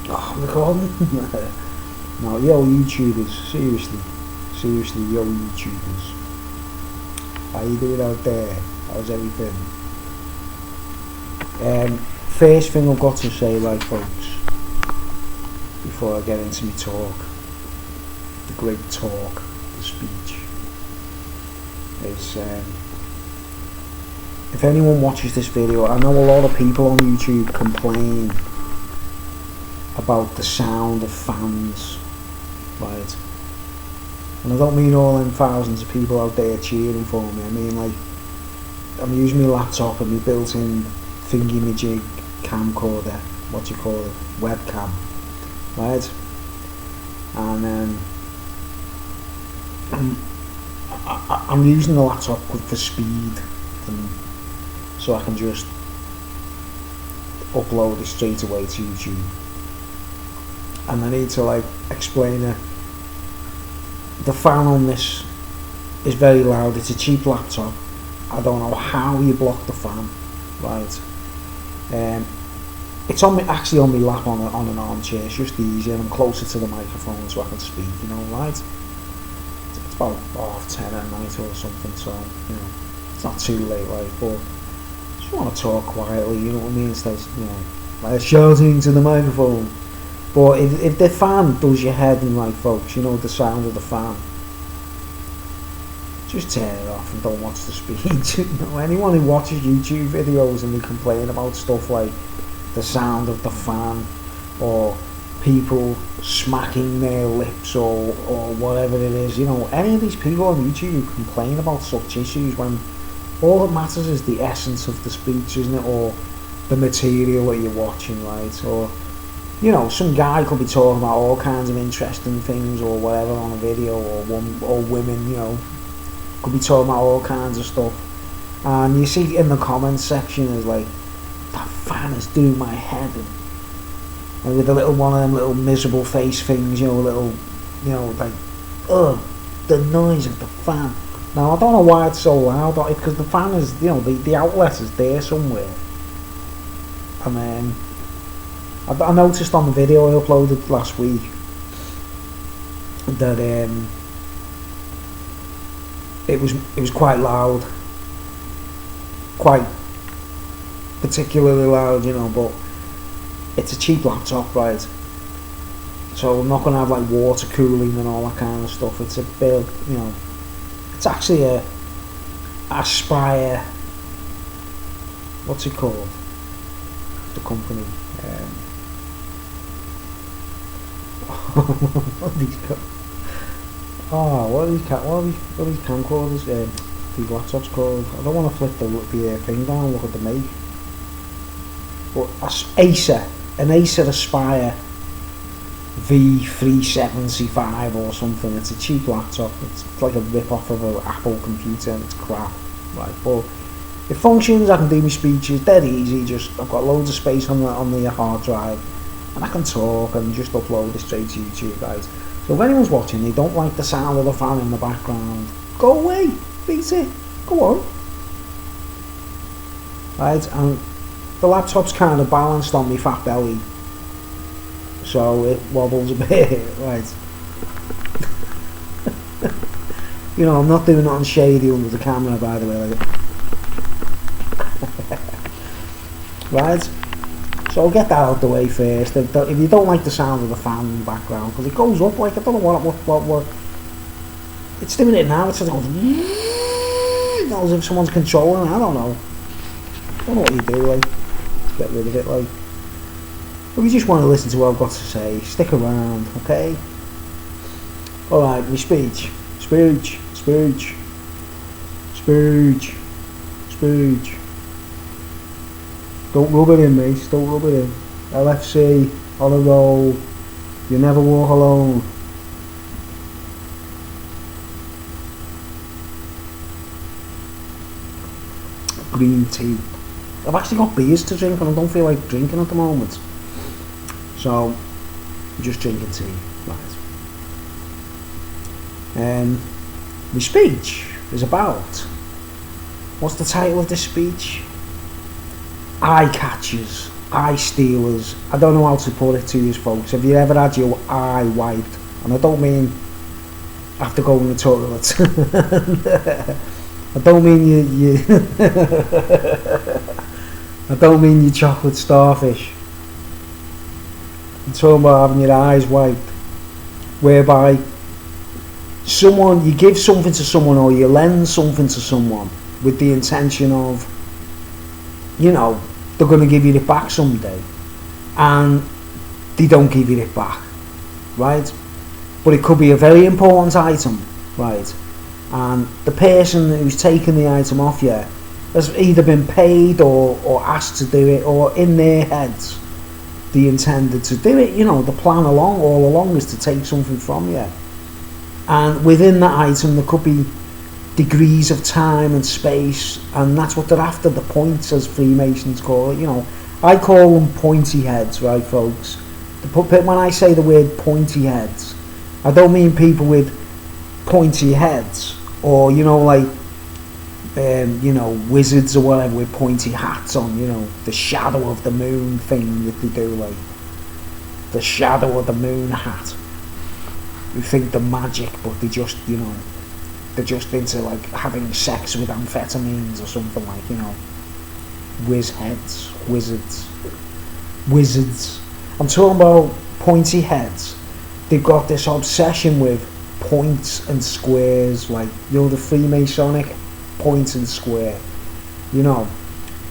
Oh, I'm recording. No, yo YouTubers, seriously, yo YouTubers. How you doing out there? How's everything? First thing I've got to say, right folks, before I get into my talk, the great talk, the speech, is if anyone watches this video, I know a lot of people on YouTube complain about the sound of fans, right? And I don't mean all them thousands of people out there cheering for me. I mean, like, I'm using my laptop and my built-in thingy-majig camcorder, what you call it, webcam, right? And I'm using the laptop for speed, and so I can just upload it straight away to YouTube. And I need to like explain it. The fan on this is very loud. It's a cheap laptop. I don't know how you block the fan, right? It's actually on my lap on an armchair. It's just easier. I'm closer to the microphone so I can speak. You know, right? It's about 10:30 at night or something, so you know it's not too late, right? But I just want to talk quietly. You know what I mean? Instead of, you know, like shouting to the microphone. But if the fan does your head in, right folks, you know the sound of the fan, just turn it off and don't watch the speech. You know, anyone who watches YouTube videos and they complain about stuff like the sound of the fan or people smacking their lips or whatever it is, you know, any of these people on YouTube who complain about such issues when all that matters is the essence of the speech, isn't it, or the material that you're watching, right? Or you know, some guy could be talking about all kinds of interesting things or whatever on a video, or women, you know, could be talking about all kinds of stuff. And you see in the comments section is like, that fan is doing my head in. And with a little one of them little miserable face things, you know, little, you know, like, ugh, the noise of the fan. Now, I don't know why it's so loud, because the fan is, you know, the outlet is there somewhere. And then I noticed on the video I uploaded last week that it was quite loud, quite particularly loud, you know. But it's a cheap laptop, right? So I'm not gonna have like water cooling and all that kind of stuff. It's a bit, you know, it's actually a Aspire. What's it called? The company. What are these camcorders? These laptops called? I don't want to flip the thing down and look at the make. But an Acer Aspire V375 or something. It's a cheap laptop. It's like a rip off of an Apple computer and it's crap, right? But it functions. I can do my speeches dead easy. Just I've got loads of space on the hard drive. And I can talk and just upload it straight to YouTube, guys. So if anyone's watching, they don't like the sound of the fan in the background, go away, beat it, go on. Right, and the laptop's kind of balanced on my fat belly, so it wobbles a bit, right. You know, I'm not doing nothing shady under the camera, by the way. Right. So I'll get that out of the way first. If you don't like the sound of the fan in the background, because it goes up like, I don't know what it's doing it now. It's just goes, you know, as if someone's controlling. I don't know what you do, like, to get rid of it, like. If you just want to listen to what I've got to say, stick around, okay? Alright, my speech. Don't rub it in, mate. Don't rub it in. LFC, on a roll. You never walk alone. Green tea. I've actually got beers to drink and I don't feel like drinking at the moment. So, I'm just drinking tea. Right. My speech is about... What's the title of this speech? Eye catchers. eye stealers. I don't know how to put it to you folks. Have you ever had your eye wiped? And I don't mean after going to the toilet. I don't mean you I don't mean your chocolate starfish. I'm talking about having your eyes wiped, whereby you give something to someone or you lend something to someone with the intention of, they're going to give you it back someday, and they don't give you it back, right? But it could be a very important item, right? And the person who's taken the item off you has either been paid or asked to do it, or in their heads they intended to do it. The plan all along is to take something from you. And within that item there could be degrees of time and space, and that's what they're after, the points, as Freemasons call it. I call them pointy heads, right folks? When I say the word pointy heads, I don't mean people with pointy heads, or wizards or whatever with pointy hats on, the shadow of the moon thing that they do, like the shadow of the moon hat. You think they're magic, but they just, they're just into like having sex with amphetamines or something, like, whiz heads, wizards. I'm talking about pointy heads. They've got this obsession with points and squares, like, the Freemasonic point and square,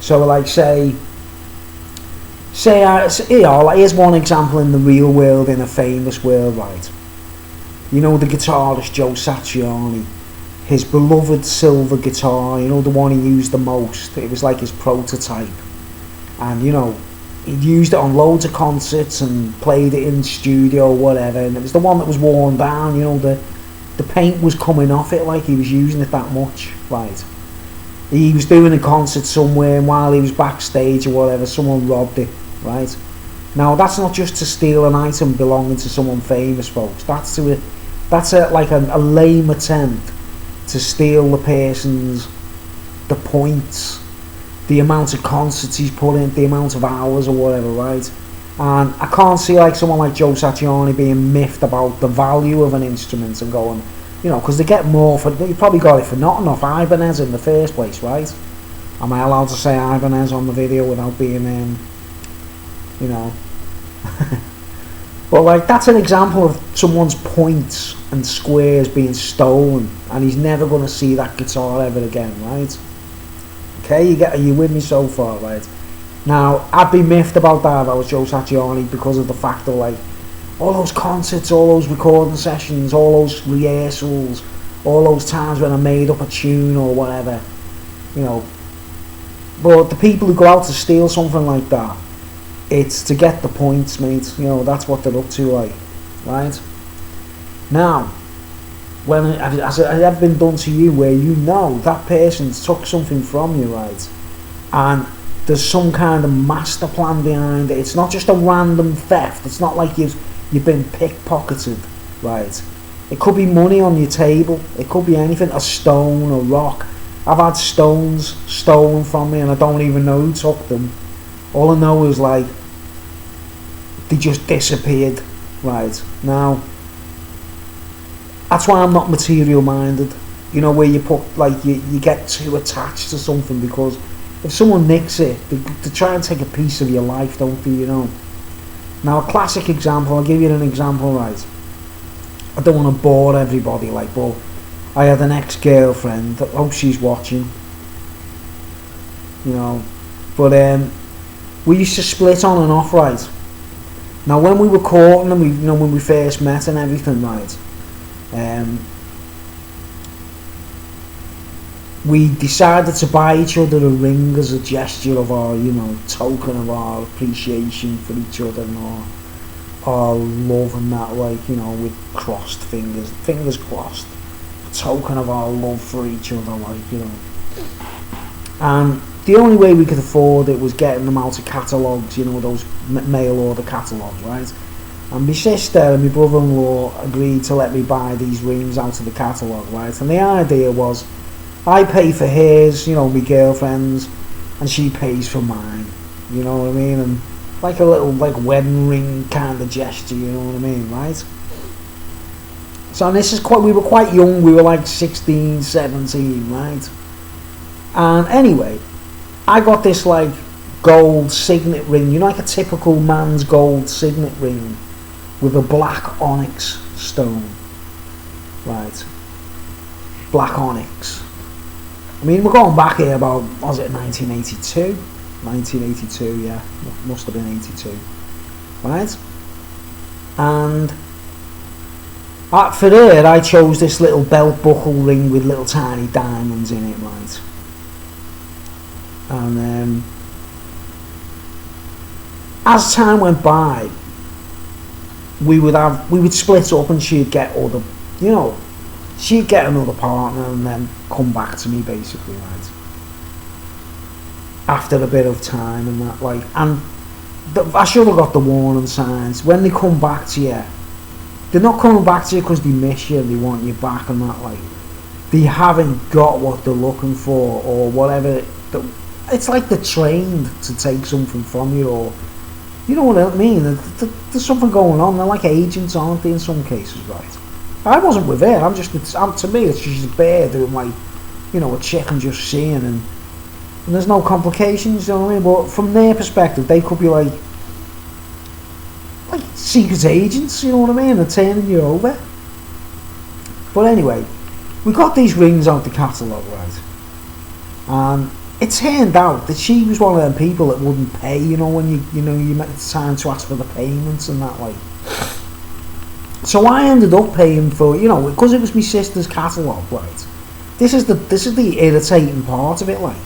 So like here's one example in the real world, in a famous world, right? The guitarist Joe Satriani, his beloved silver guitar, the one he used the most. It was like his prototype, and he'd used it on loads of concerts and played it in studio or whatever, and it was the one that was worn down. The paint was coming off it, like he was using it that much, right? He was doing a concert somewhere, and while he was backstage or whatever, someone robbed it, right? Now that's not just to steal an item belonging to someone famous, folks. That's a lame attempt to steal the points, the amount of concerts he's put in, the amount of hours or whatever, right? And I can't see someone like Joe Satriani being miffed about the value of an instrument and going, because they get more for, you probably got it for nothing off Ibanez in the first place, right? Am I allowed to say Ibanez on the video without being, But that's an example of someone's points and squares being stolen, and he's never going to see that guitar ever again, right? Okay, are you with me so far, right? Now, I'd be miffed about that if I was Joe Satriani, because of the fact of all those concerts, all those recording sessions, all those rehearsals, all those times when I made up a tune or whatever, But the people who go out to steal something like that, it's to get the points, mate. That's what they're up to, right? Now, has it ever been done to you where that person's took something from you, right? And there's some kind of master plan behind it. It's not just a random theft. It's not like you've been pickpocketed, right? It could be money on your table. It could be anything, a stone, a rock. I've had stones stolen from me and I don't even know who took them. All I know is they just disappeared, right? Now, that's why I'm not material minded, where you put, you get too attached to something, because if someone nicks it, they try and take a piece of your life, don't they, Now, a classic example, I'll give you an example, right? I don't want to bore everybody, but I had an ex-girlfriend, I hope she's watching, but we used to split on and off, right? Now, when we were courting and when we first met and everything, right, we decided to buy each other a ring as a gesture of our, token of our appreciation for each other and our love and that, with crossed fingers crossed, a token of our love for each other, And the only way we could afford it was getting them out of catalogues, those mail order catalogues, right? And my sister and my brother-in-law agreed to let me buy these rings out of the catalogue, right? And the idea was, I pay for hers, my girlfriend's, and she pays for mine, you know what I mean, and like a little like wedding ring kind of gesture, you know what I mean, right? So and this is we were quite young, we were like 16, 17, right? And anyway, I got this like gold signet ring, you know, like a typical man's gold signet ring with a black onyx stone, right? Black onyx. I mean, we're going back here about, was it 1982? 1982, yeah, must have been 82, right? And for it, I chose this little belt buckle ring with little tiny diamonds in it, right? And as time went by, we would split up, and she'd get other, you know, she'd get another partner and then come back to me, basically, right? After a bit of time and that, like, and I should have got the warning signs. When they come back to you, they're not coming back to you because they miss you and they want you back and that, like, they haven't got what they're looking for or whatever. It's like they're trained to take something from you, or, you know what I mean? There's something going on. They're like agents, aren't they, in some cases, right? I wasn't with her. To me, it's just a bear doing, like, you know, a chicken just seeing, and there's no complications, you know what I mean? But from their perspective, they could be like secret agents, you know what I mean? They're turning you over. But anyway, we got these rings out the catalogue, right? And it turned out that she was one of them people that wouldn't pay, you know, when you met the time to ask for the payments and that, like. So I ended up paying for, you know, because it was my sister's catalogue, right? This is the irritating part of it, like,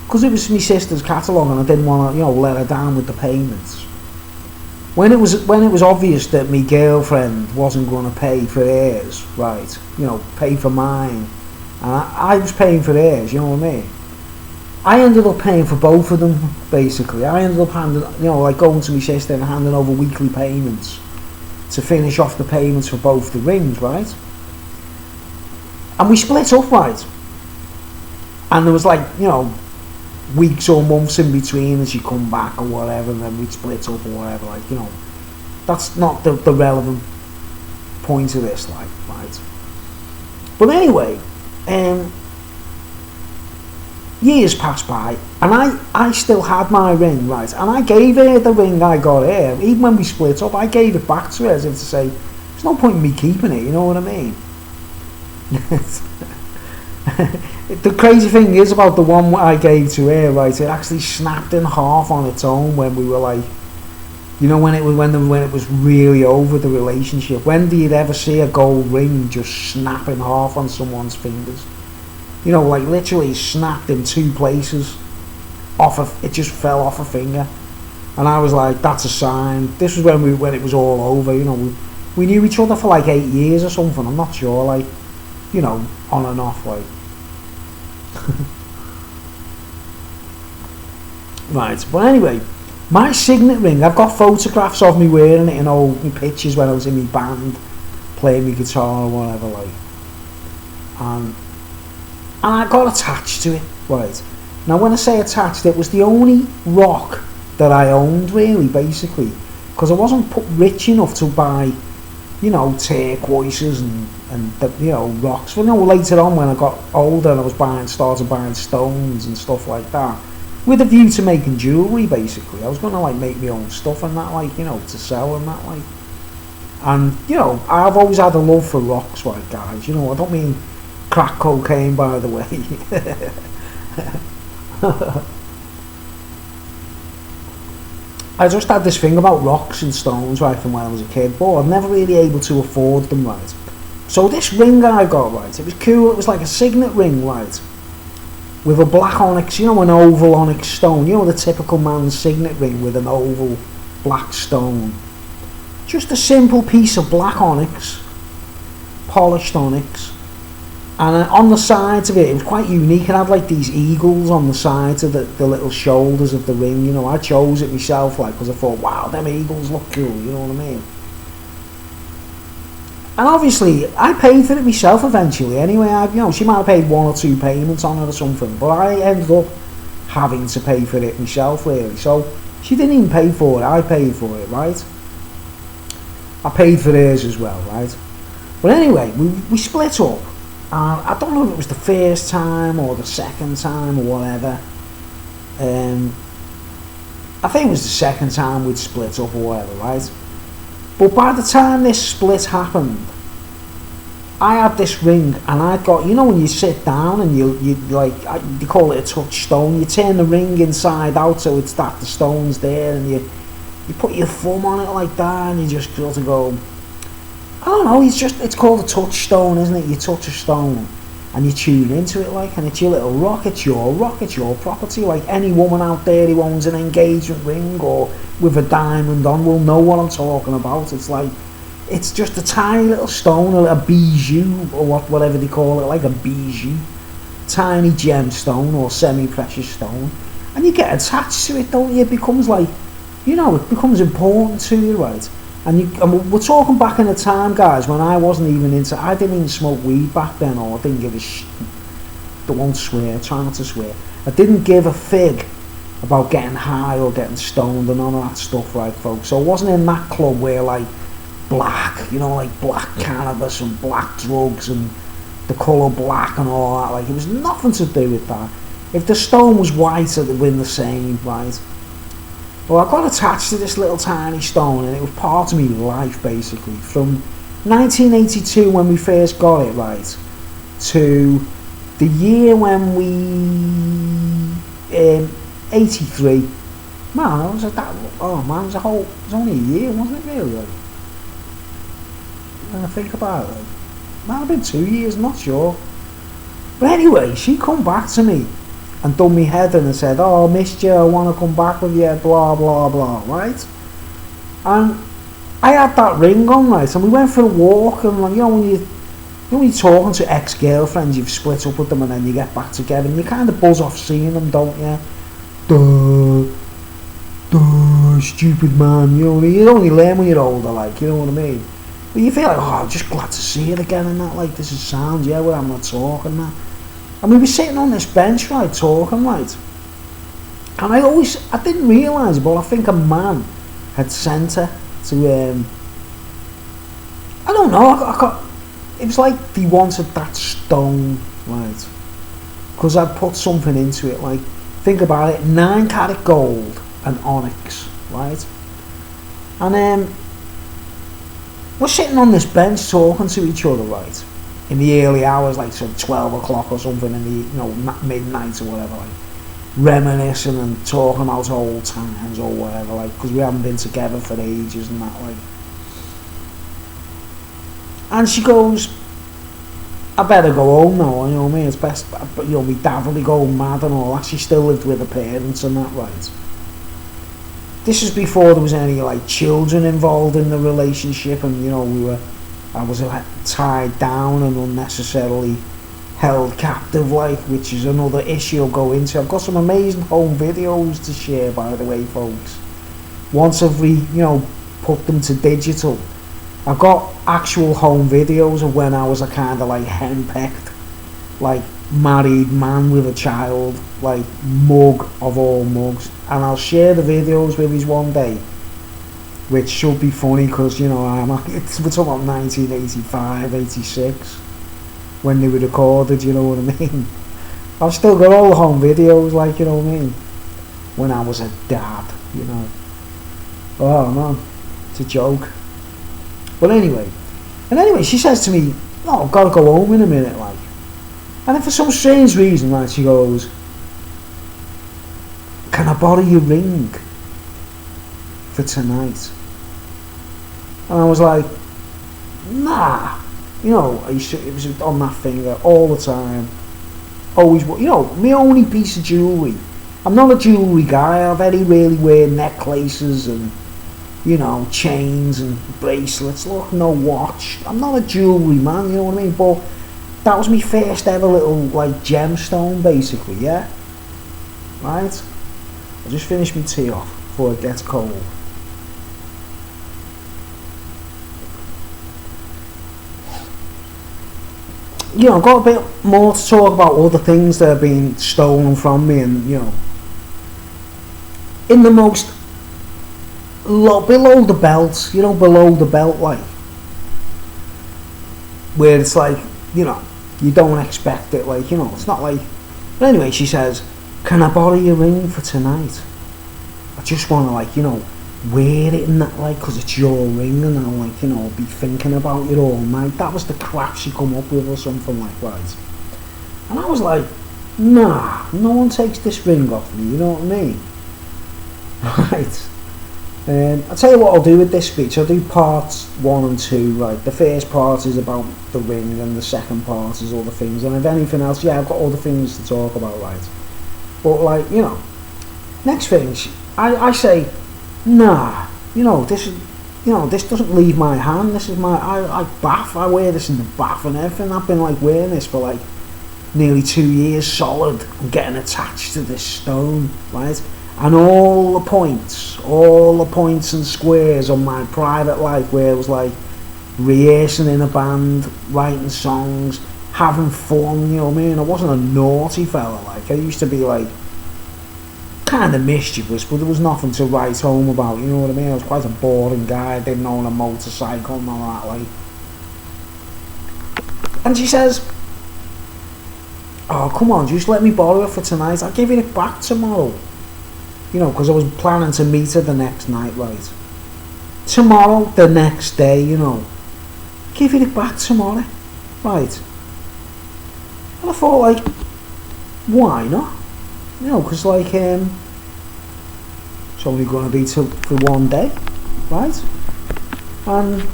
because it was my sister's catalogue and I didn't want to, you know, let her down with the payments. When it was obvious that my girlfriend wasn't going to pay for hers, right? You know, pay for mine, and I was paying for hers, you know what I mean? I ended up paying for both of them, basically. I ended up going to my sister and handing over weekly payments to finish off the payments for both the rings, right? And we split up, right? And there was, like, you know, weeks or months in between, and she'd come back or whatever, and then we'd split up or whatever, like, you know. That's not the relevant point of this, like, right? But anyway, years passed by, and I still had my ring, right? And I gave her the ring I got her. Even when we split up, I gave it back to her as if to say, there's no point in me keeping it, you know what I mean? The crazy thing is about the one I gave to her, right? It actually snapped in half on its own when we were like, you know, when it was really over, the relationship. When do you ever see a gold ring just snap in half on someone's fingers? You know, like literally snapped in two places. It just fell off a finger, and I was like, that's a sign. This was when it was all over. You know, we knew each other for like 8 years or something. I'm not sure, like, you know, on and off, like. Right, but anyway, my signet ring, I've got photographs of me wearing it in old pictures when I was in my band, playing my guitar or whatever, like. And I got attached to it, right. Now when I say attached, it was the only rock that I owned, really, basically, because I wasn't rich enough to buy, you know, turquoises and you know, rocks. Well, you know, later on when I got older and I was started buying stones and stuff like that, with a view to making jewellery, basically. I was going to, like, make my own stuff and that, like, you know, to sell and that, like. And, you know, I've always had a love for rocks, like, guys, you know, I don't mean crack cocaine, by the way. I just had this thing about rocks and stones, right, from when I was a kid, but I'm never really able to afford them, right. So this ring I got, right, it was cool. It was like a signet ring, right, with a black onyx, you know, an oval onyx stone, you know, the typical man's signet ring with an oval black stone. Just a simple piece of black onyx, polished onyx. And on the sides of it, it was quite unique. It had like these eagles on the sides of the little shoulders of the ring. You know, I chose it myself, like, because I thought, wow, them eagles look cool. You know what I mean? And obviously, I paid for it myself eventually. Anyway, you know, she might have paid 1 or 2 payments on it or something, but I ended up having to pay for it myself, really. So she didn't even pay for it, I paid for it, right? I paid for hers as well, right? But anyway, we split up. I don't know if it was the first time or the second time or whatever. I think it was the second time we'd split up or whatever, right? But by the time this split happened, I had this ring, and I got, you know, when you sit down and you like, you call it a touchstone, you turn the ring inside out so it's that the stone's there, and you put your thumb on it like that, and you just sort of go, I don't know, it's called a touchstone, isn't it? You touch a stone and you tune into it, like, and it's your little rock, it's your property. Like any woman out there who owns an engagement ring or with a diamond on will know what I'm talking about. It's like, it's just a tiny little stone, a bijou, or whatever they call it, like a bijou, tiny gemstone or semi-precious stone, and you get attached to it, don't you? It becomes like, you know, it becomes important to you, right? And we're talking back in the time, guys, when I wasn't even into, I didn't even smoke weed back then, or I didn't give a don't swear, try not to swear. I didn't give a fig about getting high or getting stoned and all of that stuff, right, folks? So I wasn't in that club where, like, black, you know, like black cannabis and black drugs and the colour black and all that. Like, it was nothing to do with that. If the stone was white, it would been the same, right? Well, I got attached to this little tiny stone, and it was part of my life, basically. From 1982, when we first got it, right, to the year when we 83. Man, it was it was only a year, wasn't it, really? Like, when I think about it, it might have been 2 years, not sure. But anyway, she come back to me and done me head in and said, oh, I missed you, I want to come back with you, blah, blah, blah, right? And I had that ring on, right, and we went for a walk, and, like, you know, when you're talking to ex-girlfriends, you've split up with them and then you get back together, and you kind of buzz off seeing them, don't you? Duh, stupid man, you know what I mean? You only learn when you're older, like, you know what I mean? But you feel like, oh, I'm just glad to see it again and that, like, this is sound, yeah, well, I'm not talking that. And we were sitting on this bench, right, talking, right, and I didn't realise it, but I think a man had sent her to, I don't know, it was like they wanted that stone, right, because I'd put something into it, like, think about it, 9 carat gold and onyx, right, and we're sitting on this bench talking to each other, right, in the early hours, like sort of 12 o'clock or something in the, you know, midnight or whatever, like, reminiscing and talking about old times or whatever, like, because we haven't been together for ages and that, like. And she goes, I better go home now, you know what I mean, it's best, you know, my dad will be going mad and all that. She still lived with her parents and that, right. This is before there was any, like, children involved in the relationship, and, you know, I was tied down and unnecessarily held captive, like, which is another issue I'll go into. I've got some amazing home videos to share, by the way, folks. Once I've put them to digital, I've got actual home videos of when I was a kind of like henpecked, like, married man with a child, like, mug of all mugs, and I'll share the videos with you one day, which should be funny, because, you know, we're talking about 1985, 86, when they were recorded, you know what I mean. I've still got all the home videos, like, you know what I mean, when I was a dad, you know. Oh man, it's a joke. But anyway, she says to me, oh, I've got to go home in a minute, like. And then for some strange reason, like, she goes, can I borrow your ring for tonight? And I was like, nah, you know, it was on that finger all the time, always, you know, my only piece of jewellery. I'm not a jewellery guy. I very rarely wear necklaces and, you know, chains and bracelets. Look, no watch. I'm not a jewellery man, you know what I mean? But that was my first ever little, like, gemstone, basically, yeah? Right? I'll just finish my tea off before it gets cold. You know, I've got a bit more to talk about other things that have been stolen from me, and, you know, in the most below the belt, below the belt, like, where it's like, you don't expect it, like, it's not like. But anyway, she says, can I borrow your ring for tonight? I just want to, like, wear it and that, like, because it's your ring, and I'll, like, be thinking about it all night. That was the crap she come up with or something like that. And I was like, nah, no one takes this ring off me, you know what I mean? Right. I'll tell you what I'll do with this speech. I'll do parts 1 and 2, right? The first part is about the ring, and the second part is other things. And if anything else, yeah, I've got other things to talk about, right? But, like, next thing, I say, nah, this is, this doesn't leave my hand. This is I bath. I wear this in the bath and everything. I've been, like, wearing this for, like, nearly 2 years solid and getting attached to this stone, right? And all the points and squares on my private life where it was like rehearsing in a band, writing songs, having fun, you know what I mean? I wasn't a naughty fella, like, I used to be, like, kind of mischievous, but there was nothing to write home about, you know what I mean? I was quite a boring guy, I didn't own a motorcycle and all that, like. And she says, oh, come on, just let me borrow it for tonight, I'll give it back tomorrow. Because I was planning to meet her the next night, right? Tomorrow, the next day, give it back tomorrow, right? And I thought, like, why not? Because, like, it's only going to be for one day, right? And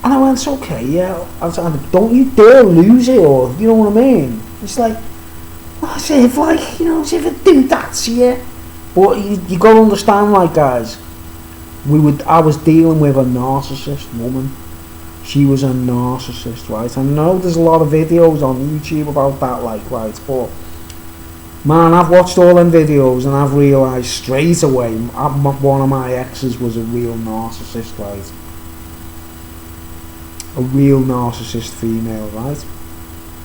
I went, okay, yeah, I said, don't you dare lose it, or, you know what I mean? It's like, as if, like, as if I do that to you. But you got to understand, like, guys, I was dealing with a narcissist woman. She was a narcissist, right? And I know there's a lot of videos on YouTube about that, like, right? But, man, I've watched all them videos and I've realised straight away one of my exes was a real narcissist, right? A real narcissist female, right?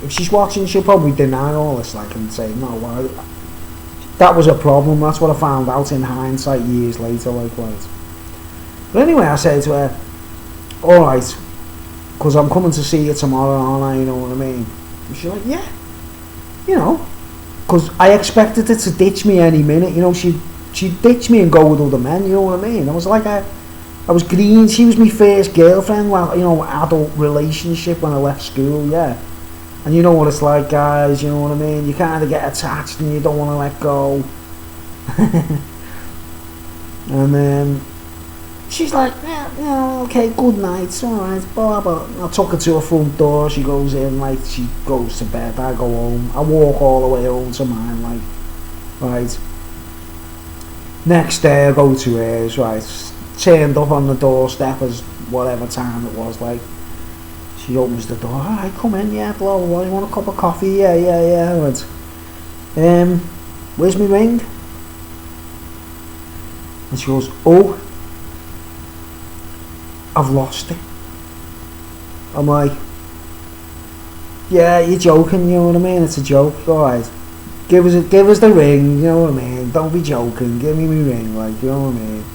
If she's watching, she'll probably deny all this, like, and say, no, well, that was a problem. That's what I found out in hindsight years later, like, right. But anyway, I said to her, alright, because I'm coming to see you tomorrow, aren't I, you know what I mean? And she's like, yeah, because I expected her to ditch me any minute, she'd ditch me and go with other men, you know what I mean? I was like, I was green, she was my first girlfriend, well, adult relationship when I left school, yeah. And you know what it's like, guys, you know what I mean? You kind of get attached and you don't want to let go. And then she's like, yeah, okay, good night, alright, blah, blah. I took her to her front door, she goes in, like, she goes to bed, I go home. I walk all the way home to mine, like, right. Next day I go to hers, right. Turned up on the doorstep as whatever time it was, like. She opens the door, alright, come in, yeah, blah, blah, blah, you want a cup of coffee? Yeah. I went, where's my ring? And she goes, oh, I've lost it. I'm like, yeah, you're joking, you know what I mean? It's a joke, alright. Give us the ring, you know what I mean? Don't be joking, give me my ring, like, you know what I mean?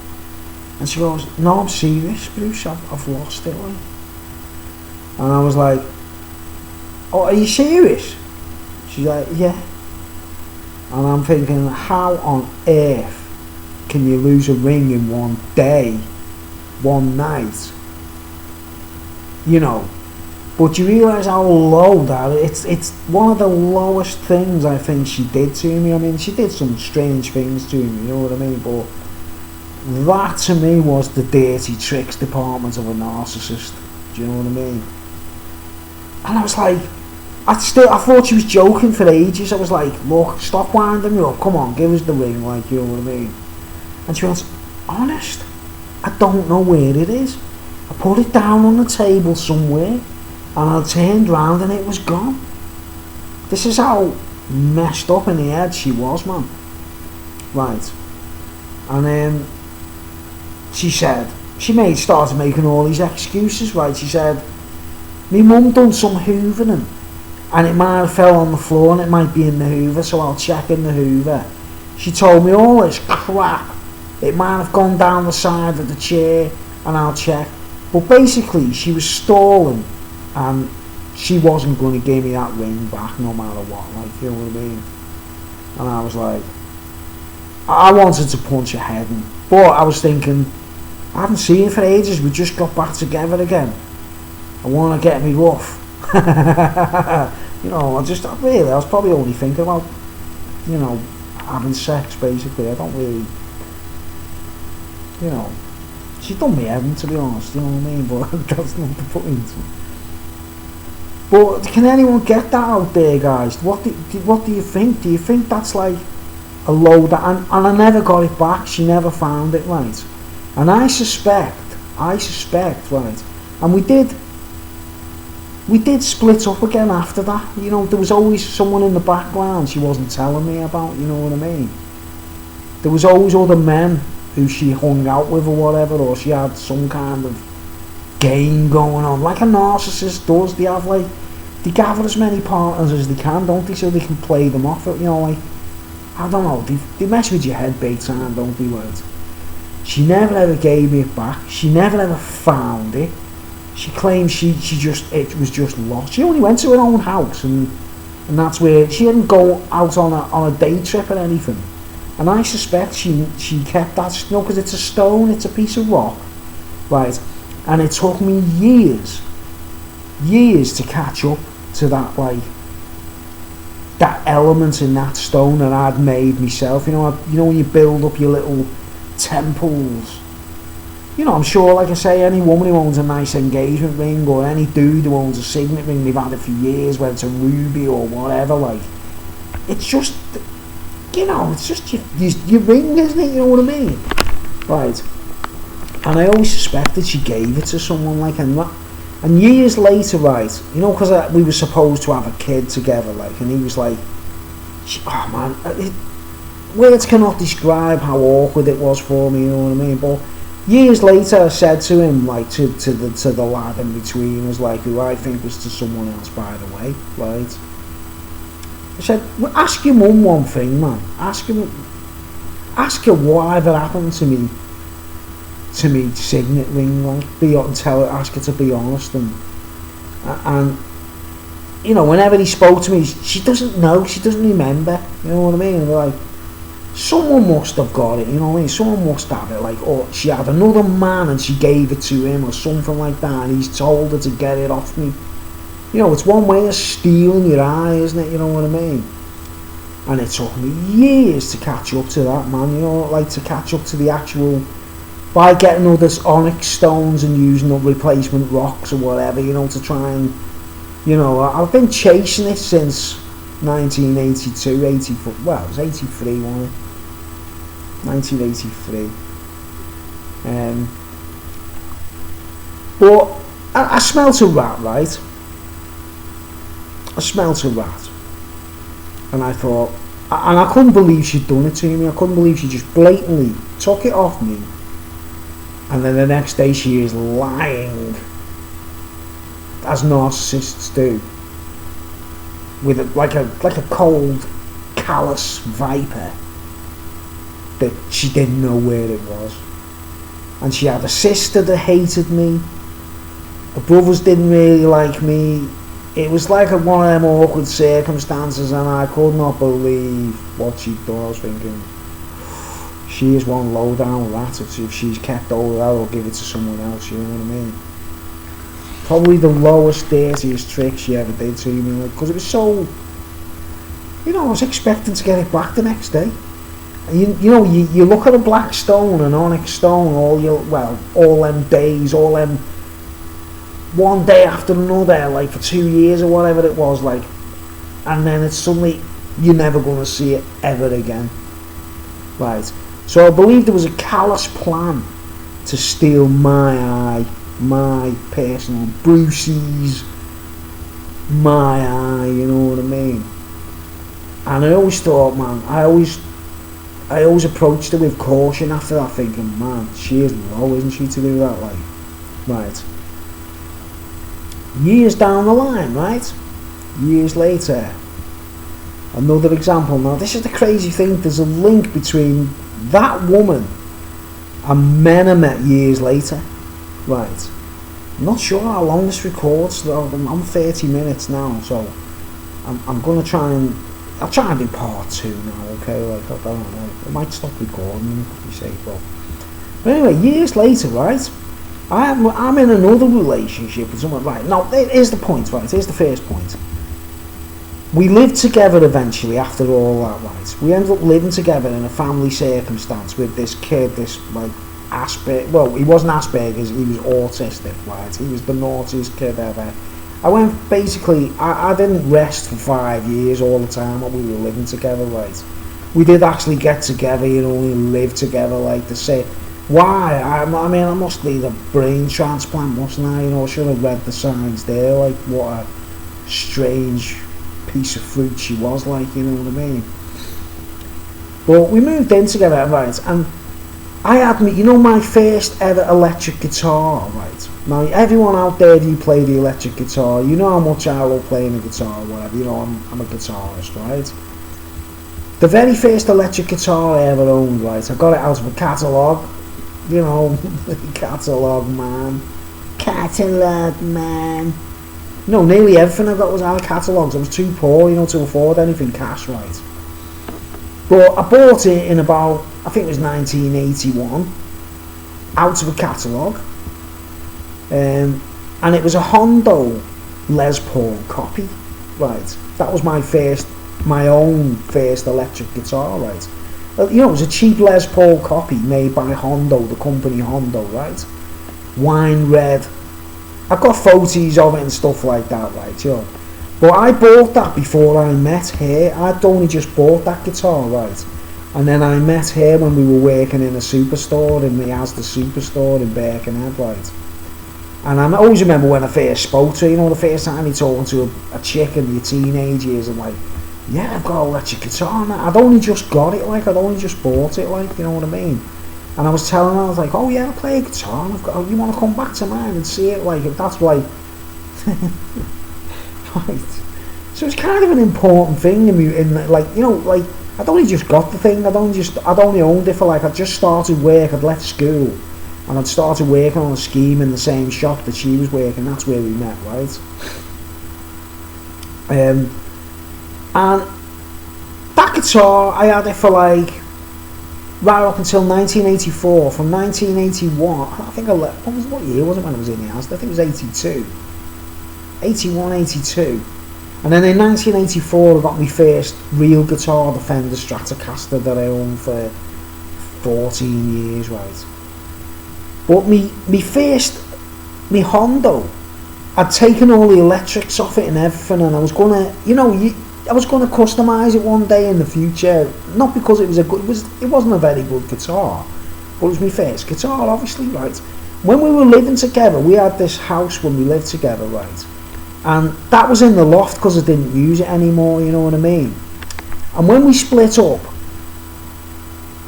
And she goes, no, I'm serious, Bruce, I've lost it, like. And I was like, oh, are you serious? She's like, yeah. And I'm thinking, how on earth can you lose a ring in one day, one night? But you realise how low that it's one of the lowest things I think she did to me. I mean, she did some strange things to me, you know what I mean? But that to me was the dirty tricks department of a narcissist. Do you know what I mean? And I was like, I thought she was joking for ages. I was like, look, stop winding me up, come on, give us the ring, like, you know what I mean? And she went, honest, I don't know where it is. I put it down on the table somewhere, and I turned round and it was gone. This is how messed up in the head she was, man. Right. And then she said, started making all these excuses, right? She said, my mum done some hoovering and it might have fell on the floor and it might be in the hoover, so I'll check in the hoover. She told me all this crap. It might have gone down the side of the chair, and I'll check. But basically, she was stalling, and she wasn't going to give me that ring back no matter what, like, you know what I mean? And I was like, I wanted to punch her head in, but I was thinking, I haven't seen her for ages, we just got back together again. I want to get me rough. You know, I was probably only thinking about, you know, having sex, basically. I don't really, you know, she done me head in, to be honest, you know what I mean, but that's not the point. But can anyone get that out there, guys? What do you think? Do you think that's like a load? And I never got it back. She never found it, right? And I suspect, right? And we did split up again after that. You know, there was always someone in the background she wasn't telling me about. You know what I mean? There was always other men who she hung out with or whatever, or she had some kind of game going on, like a narcissist does. They gather as many partners as they can, don't they, so they can play them off. You know, like, I don't know, they mess with your head big time, don't they, right? She never ever gave me it back. She never ever found it. She claims it was just lost. She only went to her own house, and that's where she didn't go out on a day trip or anything. And I suspect she kept that, you know, because it's a stone, it's a piece of rock, right? And it took me years to catch up to that, like, that element in that stone that I'd made myself. You know when you build up your little temples. You know, I'm sure, like I say, any woman who owns a nice engagement ring, or any dude who owns a signet ring, they've had it for years, whether it's a ruby or whatever, like, it's just, you know, it's just your ring, isn't it? You know what I mean? Right. And I always suspected she gave it to someone, like, and years later, right, you know, because we were supposed to have a kid together, like, and he was like, oh man, words cannot describe how awkward it was for me, you know what I mean? But years later, I said to him, like, to the lad in between us, like, who I think was to someone else, by the way, right? I said, well, ask your mum one thing, man. Ask her why that happened to me signet ring, like, ask her to be honest, and you know, whenever he spoke to me, she doesn't know, she doesn't remember, you know what I mean? And like, someone must have got it, you know what I mean? Someone must have it, like, or she had another man and she gave it to him or something like that, and he's told her to get it off me. You know, it's one way of stealing your eye, isn't it? You know what I mean? And it took me years to catch up to that, man, you know, like, to catch up to the actual, by getting all this onyx stones and using the replacement rocks or whatever, you know, to try and, you know, I've been chasing it since 1982, 84, well, it was 83, wasn't it? 1983. But I smelt a rat, right? I smelt a rat. And I thought, and I couldn't believe she'd done it to me. I couldn't believe she just blatantly took it off me. And then the next day she is lying, as narcissists do, with like a cold, callous viper that she didn't know where it was. And she had a sister that hated me. Her brothers didn't really like me. It was like one of them awkward circumstances, and I could not believe what she'd done. I was thinking, she is one low down rat. If she's kept all of that, I'll give it to someone else, you know what I mean? Probably the lowest, dirtiest trick she ever did to me, because it was so, you know, I was expecting to get it back the next day. And you know, you look at a black stone, an onyx stone, all them days, all them, one day after another, like for 2 years or whatever it was, like, and then it's suddenly, you're never going to see it ever again. Right. So I believe there was a callous plan to steal my eye, my personal Brucey's, my eye, you know what I mean? And I always thought, man, I always approached her with caution after that, thinking, man, she is low, isn't she, to do that, like, right. Years down the line, right? Years later, Another example. Now, this is the crazy thing. There's a link between that woman and men I met years later. Right. I'm not sure how long this records. I'm 30 minutes now, so I'm going to try and... I'll try and do part 2 now, okay? Like, I don't know. I might stop recording, to be safe. But anyway, years later, right? I'm in another relationship with someone. Right, now, here's the point, right? Here's the first point. We lived together eventually after all that, right? We ended up living together in a family circumstance with this kid, this, like, Asperger's. Well, he wasn't Asperger's, he was autistic, right? He was the naughtiest kid ever. I didn't rest for 5 years all the time while we were living together, right? We did actually get together, you know, we lived together, like, to say, why? I mean, I must need a brain transplant, mustn't I? You know, I should have read the signs there, like, what a strange piece of fruit she was, like, you know what I mean? But we moved in together, right, and I had my first ever electric guitar, right? Now, everyone out there who play the electric guitar, you know how much I love playing the guitar or whatever, you know, I'm a guitarist, right? The very first electric guitar I ever owned, right, I got it out of a catalogue, you know, catalogue man. You know, nearly everything I got was out of catalogues. I was too poor, you know, to afford anything cash, right? But I bought it in about, I think it was 1981, out of a catalogue. And it was a Hondo Les Paul copy, right? That was my own first electric guitar, right? You know, it was a cheap Les Paul copy made by Hondo, the company Hondo, right? Wine red. I've got photos of it and stuff like that, right, you know. But I bought that before I met her. I'd only just bought that guitar, right? And then I met her when we were working in a superstore, in the Asda superstore in Birkenhead, right? And I always remember when I first spoke to her, you know, the first time you're talking to a chick in your teenage years, and like, yeah, I've got an electric guitar now. I'd only just got it, like, I'd only just bought it, like, you know what I mean? And I was telling her, I was like, oh yeah, I play a guitar, and you want to come back to mine and see it, like, that's like... Right. So it's kind of an important thing in like, you know, like, I'd only just got the thing, I'd only owned it for, like, I'd just started work, I'd left school, and I'd started working on a scheme in the same shop that she was working. That's where we met, right? And that guitar, I had it for, like, right up until 1984. From 1981, I think what year was it when I was in the house? I think it was 82. 81, 82. And then in 1984 I got my first real guitar, the Fender Stratocaster, that I owned for 14 years, right? But me Hondo, I'd taken all the electrics off it and everything, and I was gonna, you know, I was gonna customise it one day in the future. Not because it was it wasn't a very good guitar, but it was my first guitar, obviously, right? When we were living together, we had this house when we lived together, right? And that was in the loft because I didn't use it anymore, you know what I mean? And when we split up,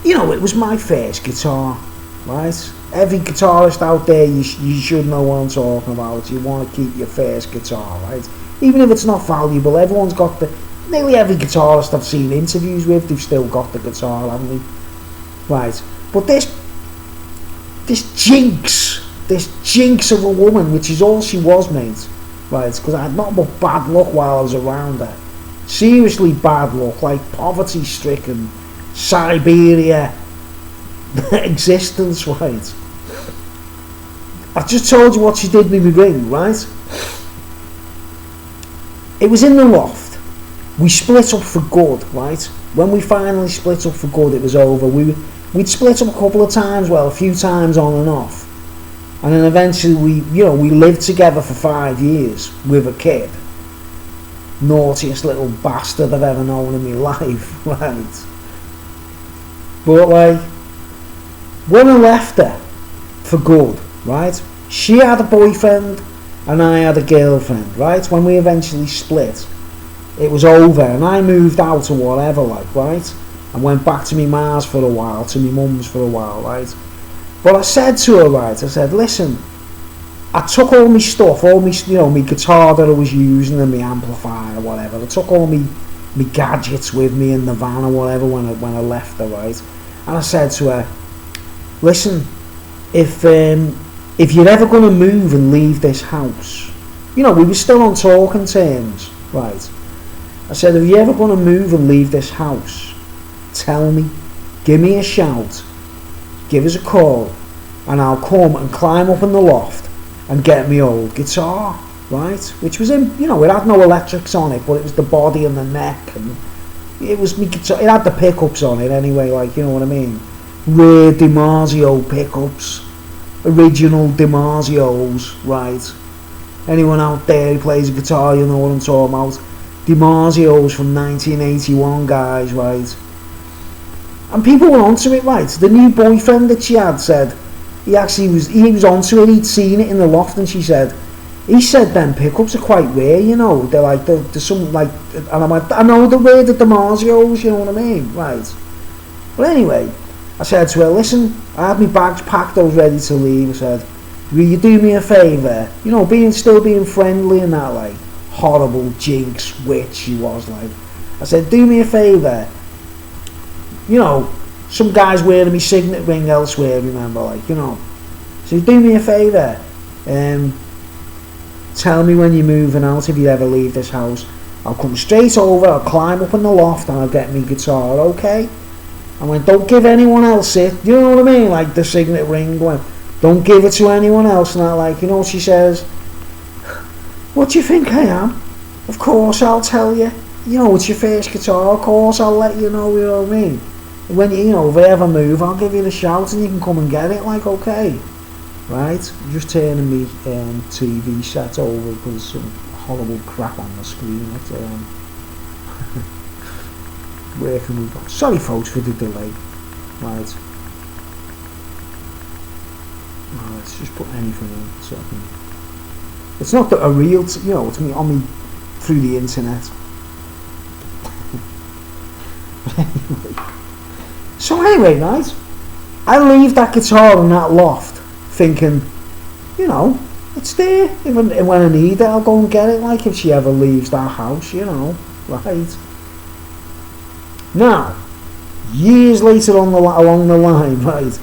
you know, it was my first guitar, right? Every guitarist out there, you should know what I'm talking about. You want to keep your first guitar, right? Even if it's not valuable, everyone's got nearly every guitarist I've seen interviews with, they've still got the guitar, haven't they? Right. But this jinx of a woman, which is all she was, mate, right? Because I had nothing but bad luck while I was around her. Seriously bad luck, like poverty-stricken, Siberia existence, right? I've just told you what she did with me ring, right? It was in the loft. We split up for good, right? When we finally split up for good, it was over. We'd split up a couple of times, well, a few times on and off. And then eventually we lived together for 5 years with a kid. Naughtiest little bastard I've ever known in my life, right? But like, when I left her for good, right? She had a boyfriend and I had a girlfriend, right? When we eventually split, it was over and I moved out or whatever, like, right? And went back to my ma's for a while, to my mum's for a while, right? But I said to her, right, I said, listen, I took all my stuff, my guitar that I was using and my amplifier or whatever, I took all my my gadgets with me in the van or whatever when I left her, right? And I said to her, listen, if you're ever going to move and leave this house, we were still on talking terms, right? I said, if you're ever going to move and leave this house, tell me, give me a shout, give us a call, and I'll come and climb up in the loft and get me old guitar, right? Which was in, it had no electrics on it, but it was the body and the neck, and it was me guitar. It had the pickups on it anyway, like, you know what I mean? Rare DiMarzio pickups, original DiMarzios, right? Anyone out there who plays a guitar, you know what I'm talking about. DiMarzios from 1981, guys, right? And people were onto it, right? The new boyfriend that she had said, he was onto it, he'd seen it in the loft, and he said them pickups are quite rare, they're like, there's some, like, and I'm like, I know they're rare, the DiMarzios, you know what I mean, right? But anyway, I said to her, listen, I had my bags packed, I was ready to leave. I said, will you do me a favour, still being friendly and that, like, horrible jinx witch she was, like. I said, do me a favour, some guy's wearing me signet ring elsewhere, remember, like, so do me a favour, tell me when you're moving out, if you ever leave this house, I'll come straight over, I'll climb up in the loft and I'll get me guitar, okay? I went, don't give anyone else it, you know what I mean, like the signet ring, don't give it to anyone else, and I, like, what she says, what do you think I am? Of course I'll tell you, it's your first guitar, of course I'll let you know, you know what I mean? When if I ever move, I'll give you the shout and you can come and get it, like, okay, right? I'm just turning me TV set over because some horrible crap on the screen. Where can we go? Sorry folks for the delay, right? Let's just put anything in so I can. It's not a real, it's me on me through the internet. So anyway, right, I leave that guitar in that loft thinking, it's there. When I need it, I'll go and get it, like, if she ever leaves that house, right. Now, years later along the line, right,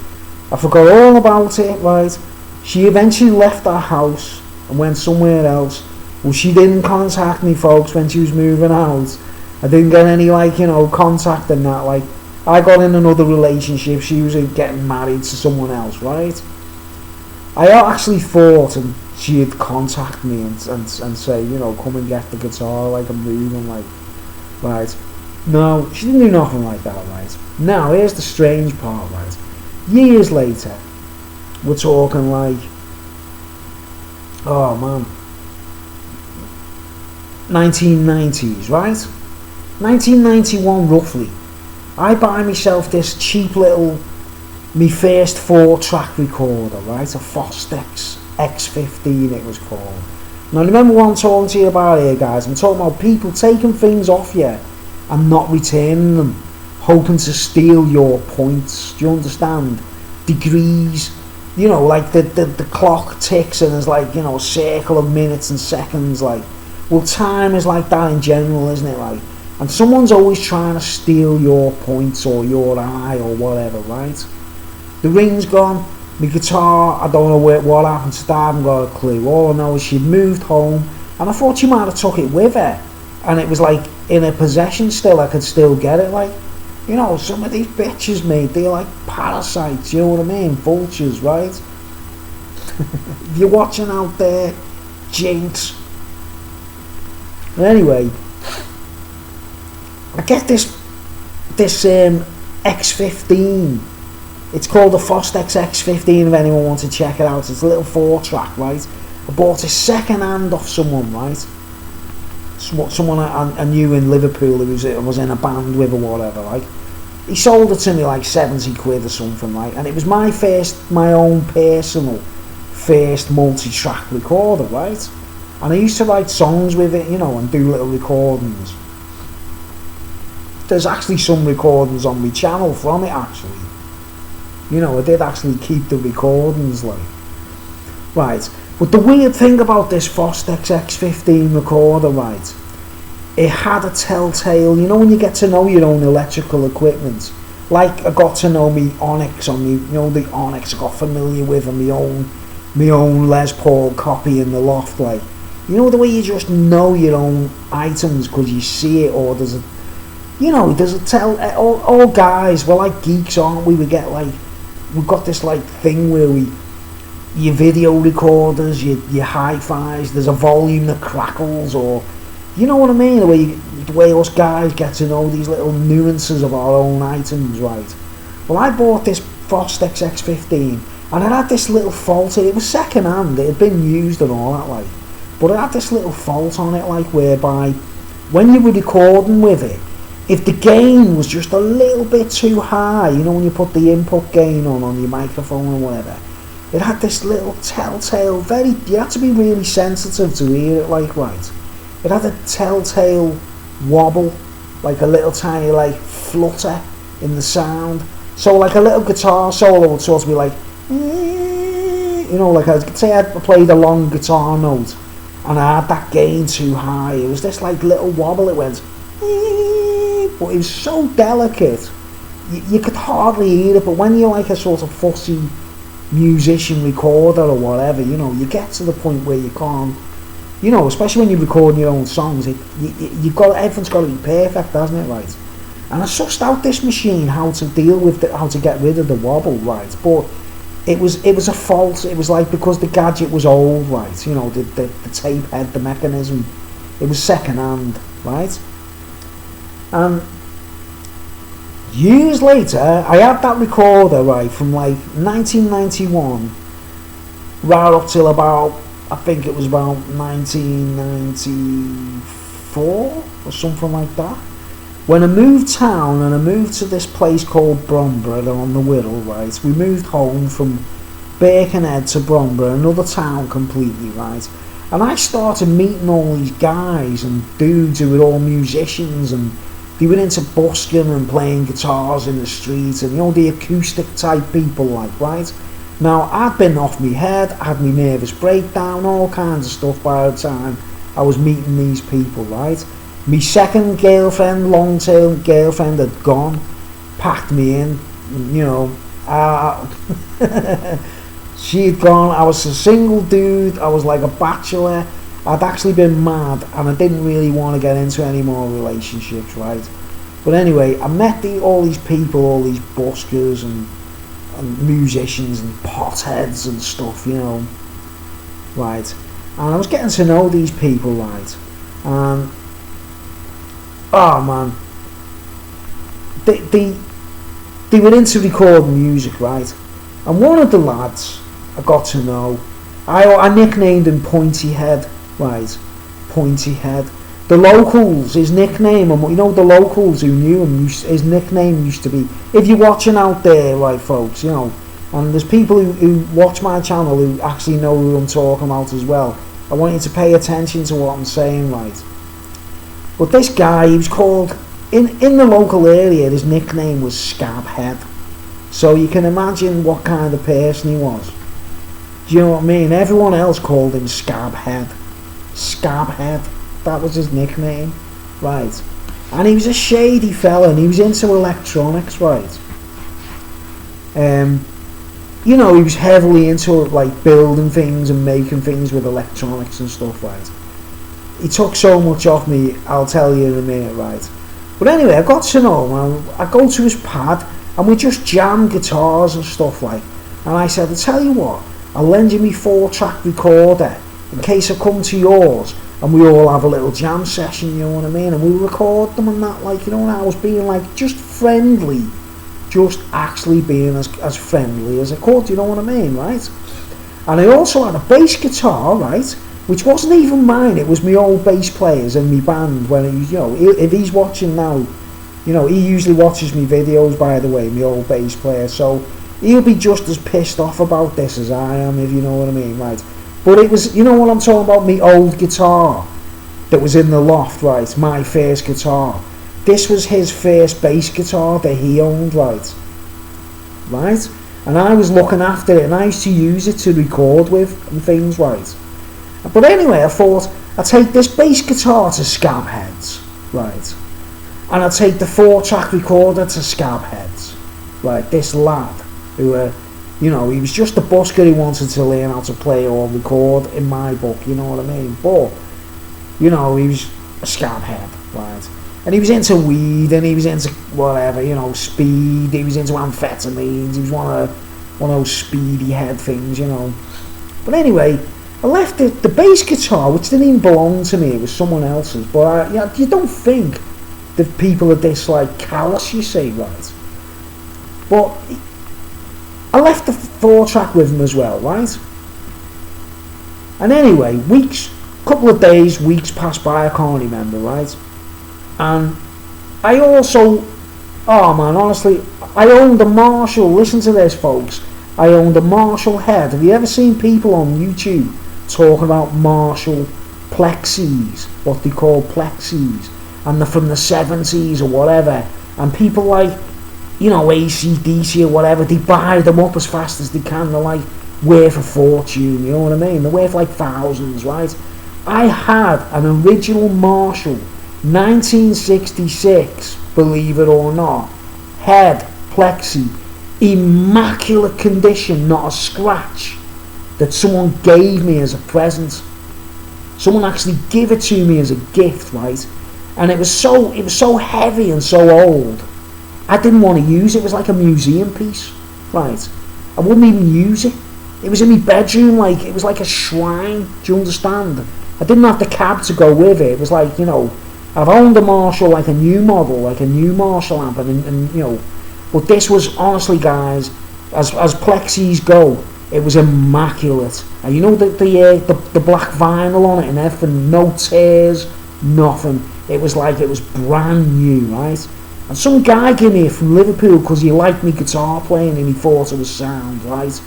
I forgot all about it, right. She eventually left that house and went somewhere else. Well, she didn't contact me, folks, when she was moving out. I didn't get any, like, contact and that, like. I got in another relationship, she was getting married to someone else, right? I actually thought she'd contact me and say, come and get the guitar, like, I'm moving, like, right? No, she didn't do nothing like that, right? Now, here's the strange part, right? Years later, we're talking like, oh man, 1990s, right? 1991 roughly. I buy myself this cheap little, me first 4-track recorder, right? A Fostex X15 it was called. Now remember what I'm talking to you about here, guys? I'm talking about people taking things off you and not returning them, hoping to steal your points. Do you understand? Degrees, like the clock ticks and there's like, a circle of minutes and seconds, like. Well, time is like that in general, isn't it, like? And someone's always trying to steal your points or your eye or whatever, right? The ring's gone, my guitar, I don't know what happened to that, I haven't got a clue. All I know is she'd moved home, and I thought she might have took it with her. And it was like, in her possession still, I could still get it, like. Some of these bitches, mate, they're like parasites, you know what I mean? Vultures, right? If you're watching out there, jinx. But anyway, I get this X15. It's called the Fostex X15 if anyone wants to check it out. It's a little 4-track, right? I bought it second hand off someone, right? Someone I knew in Liverpool who was in a band with or whatever, like. He sold it to me like 70 quid or something, like. And it was my own personal first multi-track recorder, right? And I used to write songs with it, and do little recordings. There's actually some recordings on my channel from it, actually. I did actually keep the recordings, like. Right, but the weird thing about this Fostex X15 recorder, right, it had a telltale, you know when you get to know your own electrical equipment, like I got to know me Onyx on me, you know the Onyx I got familiar with, and my own Les Paul copy in the loft, like, you know the way you just know your own items because you see it, or there's a, you know, there's a all guys, we're like geeks, aren't we? We've got this like thing where your video recorders, your hi-fis, there's a volume that crackles, or, you know what I mean, the way us guys get to know these little nuances of our own items, right? Well, I bought this Fostex X15, and it had this little fault. It was second hand, it had been used and all that, like, but it had this little fault on it, like, whereby when you were recording with it, if the gain was just a little bit too high, you know when you put the input gain on your microphone or whatever, it had this little telltale, you had to be really sensitive to hear it, like, right? It had a telltale wobble, like a little tiny, like, flutter in the sound. So, like, a little guitar solo would sort of be like, you know, like, I'd say I played a long guitar note, and I had that gain too high. It was this, like, little wobble, it went, but it was so delicate, you could hardly hear it, but when you're, like, a sort of fussy musician recorder or whatever, you know, you get to the point where you can't, you know, especially when you're recording your own songs, everything's got to be perfect, hasn't it, right? And I sussed out this machine how to deal with how to get rid of the wobble, right? But it was a fault. It was like, because the gadget was old, right? You know, the tape head, the mechanism, it was second hand, right? And years later, I had that recorder, right, from like 1991 right up till about, I think it was about 1994 or something like that. When I moved town and I moved to this place called Bromborough on the Wirral, right, we moved home from Birkenhead to Bromborough, another town completely, right, and I started meeting all these guys and dudes who were all musicians, and they were into busking and playing guitars in the street, and, you know, the acoustic type people, like, right? Now, I'd been off my head, had my nervous breakdown, all kinds of stuff by the time I was meeting these people, right? My second girlfriend, long-term girlfriend, had gone, packed me in, you know, she had gone, I was a single dude, I was like a bachelor, I'd actually been mad, and I didn't really want to get into any more relationships, right? But anyway, I met all these people, all these buskers and musicians and potheads and stuff, you know, right? And I was getting to know these people, right? And oh man, they were into recording music, right? And one of the lads I got to know, I nicknamed him Pointy Head, right? Pointy Head. The locals, his nickname, and you know the locals who knew him, his nickname used to be, if you're watching out there, right folks, you know, and there's people who watch my channel who actually know who I'm talking about as well, I want you to pay attention to what I'm saying, right? But this guy, he was called, in the local area, his nickname was Scabhead. So you can imagine what kind of person he was. Do you know what I mean? Everyone else called him Scabhead. Scabhead. That was his nickname, right? And he was a shady fella, and he was into electronics, right? You know, he was heavily into, like, building things and making things with electronics and stuff, right? He took so much off me, I'll tell you in a minute, right? But anyway, I got to know him, I go to his pad, and we just jam guitars and stuff, like. And I said, I'll tell you what, I'll lend you me 4-track recorder in case I come to yours and we all have a little jam session, you know what I mean, and we record them and that, like, you know, and I was being like just friendly, just actually being as friendly as I could, you know what I mean, right? And I also had a bass guitar, right, which wasn't even mine, it was my old bass players in my band. When he, you know, if he's watching now, you know, he usually watches me videos, by the way, my old bass player, so he'll be just as pissed off about this as I am, if you know what I mean, right? But it was, you know what I'm talking about, my old guitar that was in the loft, right, my first guitar. This was his first bass guitar that he owned, right? And I was looking after it, and I used to use it to record with and things, right? But anyway, I thought, I'd take this bass guitar to Scabheads, right? And I take the 4-track recorder to Scabheads, right? This lad who, he was just a busker who wanted to learn how to play or record in my book, you know what I mean? But, he was a scabhead, right? And he was into weed, and he was into whatever, speed, he was into amphetamines, he was one of those speedy head things, But anyway, I left the bass guitar, which didn't even belong to me, it was someone else's, but you don't think that people are this, callous, you see, right? But I left the 4-track with him as well, right? And anyway, couple of days, weeks passed by, I can't remember, right? And I also, honestly, I owned a Marshall, listen to this folks, I owned a Marshall head. Have you ever seen people on YouTube talking about Marshall plexis, what they call plexis, and they're from the 70s or whatever, and people AC/DC or whatever, they buy them up as fast as they can, they're worth a fortune, you know what I mean, they're worth thousands, right? I had an original Marshall 1966, believe it or not, head plexi, immaculate condition, not a scratch, that someone gave me as a present. Someone actually gave it to me as a gift, right? And it was so heavy and so old, I didn't want to use it. It was like a museum piece, right? I wouldn't even use it. It was in my bedroom, it was like a shrine, do you understand? I didn't have the cab to go with it. It was I've owned a Marshall, a new model, a new Marshall amp, and but this was, honestly guys, as plexis go, it was immaculate. And the black vinyl on it and everything, no tears, nothing. It was it was brand new, right? And some guy gave me it from Liverpool because he liked me guitar playing and he thought it was sound, right?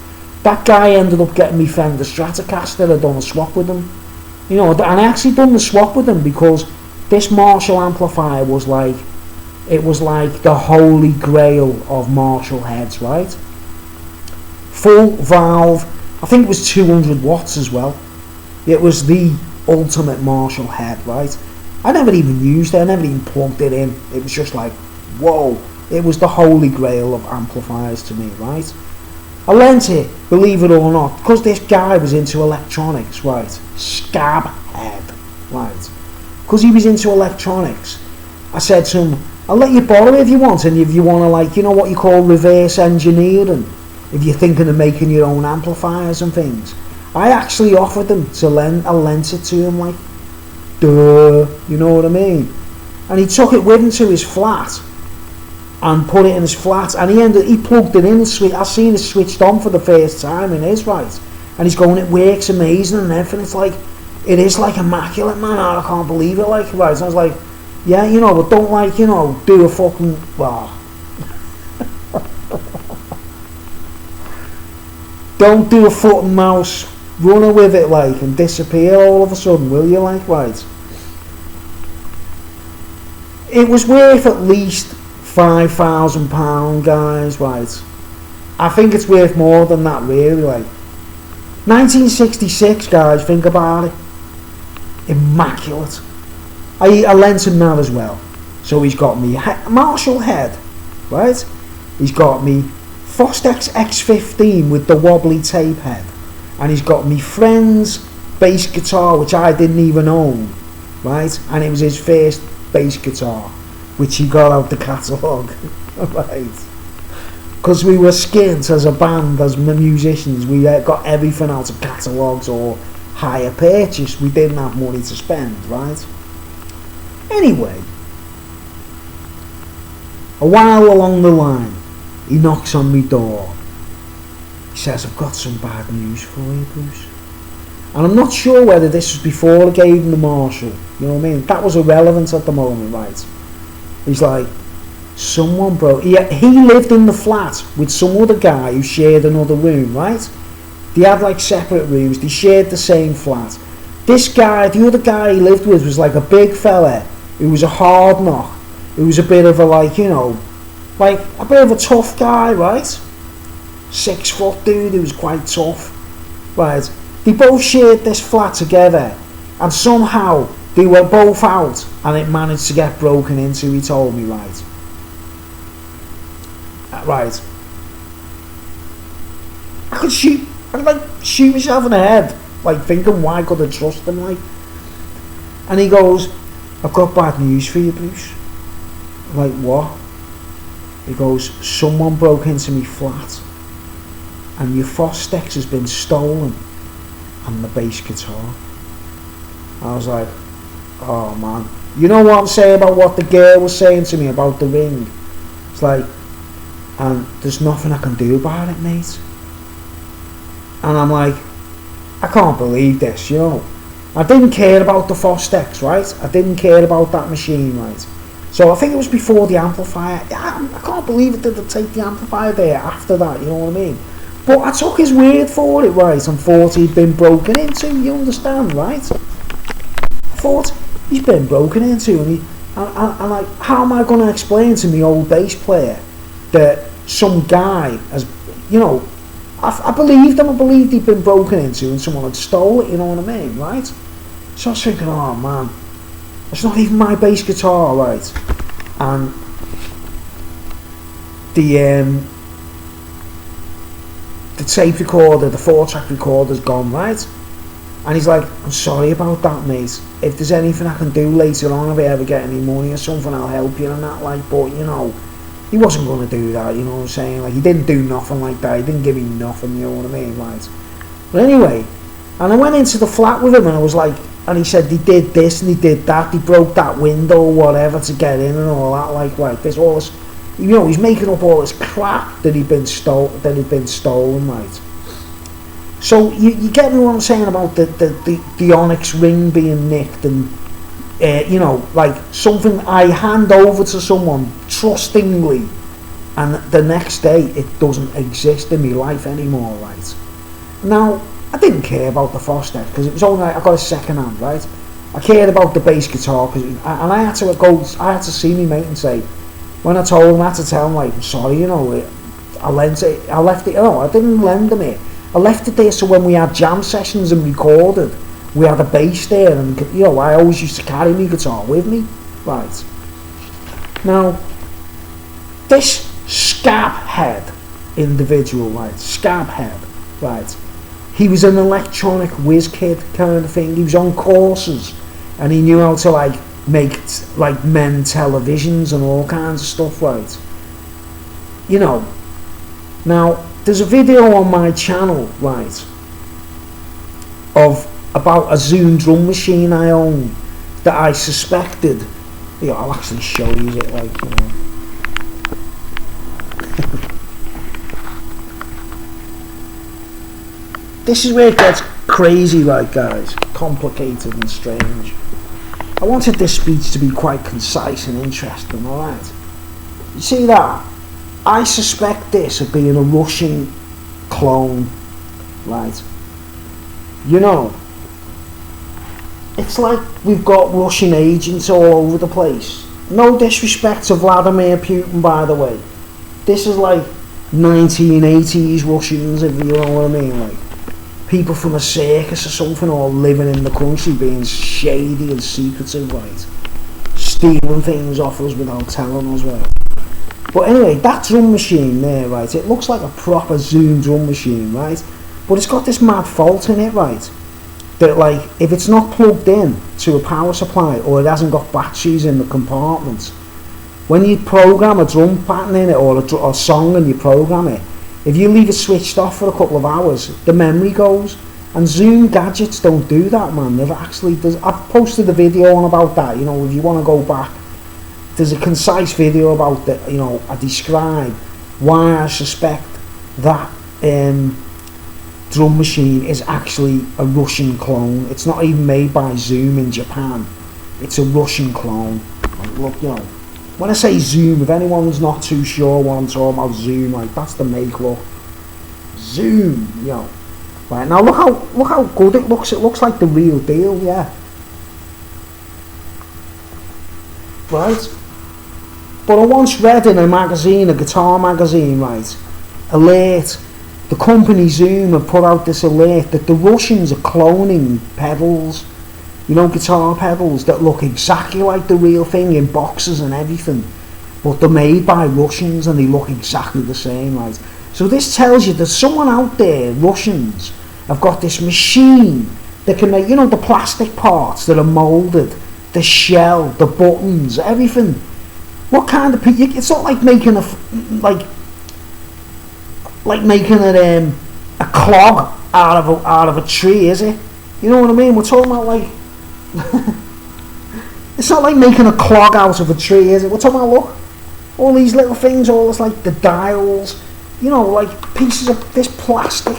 That guy ended up getting me Fender Stratocaster. I'd done a swap with him. And I actually done the swap with him because this Marshall amplifier was it was the holy grail of Marshall heads, right? Full valve, I think it was 200 watts as well. It was the ultimate Marshall head, right? I never even used it, I never even plugged it in. It was just whoa, it was the holy grail of amplifiers to me, right? I lent it, believe it or not, because this guy was into electronics, right? Scabhead, right? Because he was into electronics. I said to him, I'll let you borrow it if you want, and if you want to what you call reverse engineering, if you're thinking of making your own amplifiers and things. I actually offered them to lend, I lent it to him duh, you know what I mean? And he took it with him to his flat and put it in his flat, and he plugged it in, I seen it switched on for the first time in his, right? And he's going, it works amazing and everything. It's it is immaculate, man. I can't believe it, right? And I was yeah, but don't do a fucking, well, don't do a foot and mouse runner with it, and disappear all of a sudden, will you, right? It was worth at least £5,000, guys, right? I think it's worth more than that, really, 1966, guys, think about it. Immaculate. I lent him that as well. So he's got me Marshall head, right? He's got me Fostex X15 with the wobbly tape head, and he's got me friend's bass guitar, which I didn't even own, right? And it was his first bass guitar, which he got out the catalogue, right? Because we were skint as a band, as musicians, we got everything out of catalogues or hire purchase. We didn't have money to spend, right? Anyway, a while along the line, he knocks on my door. He says, I've got some bad news for you, Bruce. And I'm not sure whether this was before I gave him the Marshall, you know what I mean? That was irrelevant at the moment, right? He's someone broke. He lived in the flat with some other guy who shared another room, right? They had separate rooms, they shared the same flat. This guy, the other guy he lived with, was a big fella who was a hard knock, who was a bit of a a bit of a tough guy, right? 6 foot dude who was quite tough, right? They both shared this flat together, and somehow They were both out, and it managed to get broken into, he told me, right. Right. I could shoot myself in the head, like thinking, why could I trust him, like? And he goes, I've got bad news for you, Bruce. I'm like, what? He goes, someone broke into me flat, and your Fostex has been stolen, and the bass guitar. I was like, oh man. You know what I'm saying about what the girl was saying to me about the ring? It's like, and there's nothing I can do about it, mate. And I'm like, I can't believe this, you know. I didn't care about the Fostex, right? I didn't care about that machine, right? So I think it was before the amplifier. I can't believe it didn't take the amplifier there after that, you know what I mean? But I took his word for it, right? And thought he'd been broken into, you understand, right? I thought, he's been broken into, and like, how am I going to explain to my old bass player that some guy has, you know, I believed him. I believed he'd been broken into and someone had stole it, you know what I mean, right? So I was thinking, oh man, it's not even my bass guitar, right? And the tape recorder, the 4-track recorder's gone, right? And he's like, I'm sorry about that, mate. If there's anything I can do later on, if I ever get any money or something, I'll help you and that, like, but you know, he wasn't going to do that, you know what I'm saying? Like, he didn't do nothing like that. He didn't give me nothing, you know what I mean, right? But anyway, and I went into the flat with him, and I was like, and he said he did this and he did that. He broke that window or whatever to get in and all that. Like there's all this, you know, he's making up all this crap that he'd been stolen, right? So you get me what I'm saying about the Onyx ring being nicked, and you know, like something I hand over to someone trustingly, and the next day it doesn't exist in my life anymore, right? Now, I didn't care about the Fostex because it was only, I got a second hand, right? I cared about the bass guitar, and I had to see me mate and say, when I told him, I had to tell him, like, I'm sorry, you know, I left it, you know, I didn't lend him it. I left it there so when we had jam sessions and recorded, we had a bass there, and you know, I always used to carry my guitar with me, right? Now, this Scabhead individual, right, Scabhead, right, he was an electronic whiz kid kind of thing. He was on courses, and he knew how to like make like men televisions and all kinds of stuff, right? You know, now there's a video on my channel, right, of about a Zoom drum machine I own that I suspected. Yeah, I'll actually show you it, like, you know. This is where it gets crazy, right, guys, complicated and strange. I wanted this speech to be quite concise and interesting, alright? You see that? I suspect this of being a Russian clone, right? You know, it's like we've got Russian agents all over the place. No disrespect to Vladimir Putin, by the way. This is like 1980s Russians, if you know what I mean, like people from a circus or something, all living in the country, being shady and secretive, right? Stealing things off us without telling us, right? But anyway, that drum machine there, right, it looks like a proper Zoom drum machine, right? But it's got this mad fault in it, right? That, like, if it's not plugged in to a power supply, or it hasn't got batteries in the compartment, when you program a drum pattern in it, or a song and you program it, if you leave it switched off for a couple of hours, the memory goes. And Zoom gadgets don't do that, man. They've actually, I've posted a video on about that, you know, if you want to go back. There's a concise video about that, you know, I describe why I suspect that drum machine is actually a Russian clone. It's not even made by Zoom in Japan. It's a Russian clone. Like, look, you know, when I say Zoom, if anyone's not too sure what I'm talking about, Zoom, like, that's the make look. Zoom, you know. Right, now look how good it looks. It looks like the real deal, yeah. Right? But I once read in a magazine, a guitar magazine, right, alert, the company Zoom have put out this alert that the Russians are cloning pedals. You know, guitar pedals that look exactly like the real thing in boxes and everything, but they're made by Russians and they look exactly the same, right? So this tells you that someone out there, Russians, have got this machine that can make, you know, the plastic parts that are moulded, the shell, the buttons, everything. What kind of people? It's not like making a clog out of a tree, is it? You know what I mean? We're talking about like it's not like making a clog out of a tree, is it? We're talking about, look, all these little things, all this, like the dials, you know, like pieces of this plastic,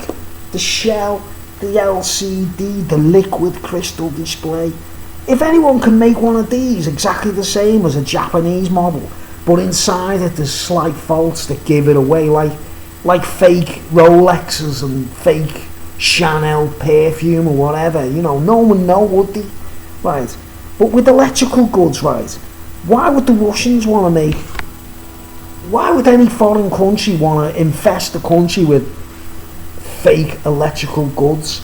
the shell, the LCD, the liquid crystal display. If anyone can make one of these exactly the same as a Japanese model, but inside it there's slight faults that give it away, like fake Rolexes and fake Chanel perfume or whatever, you know, no one would know, would they? Right. But with electrical goods, right, why would the Russians want to make, why would any foreign country want to infest the country with fake electrical goods?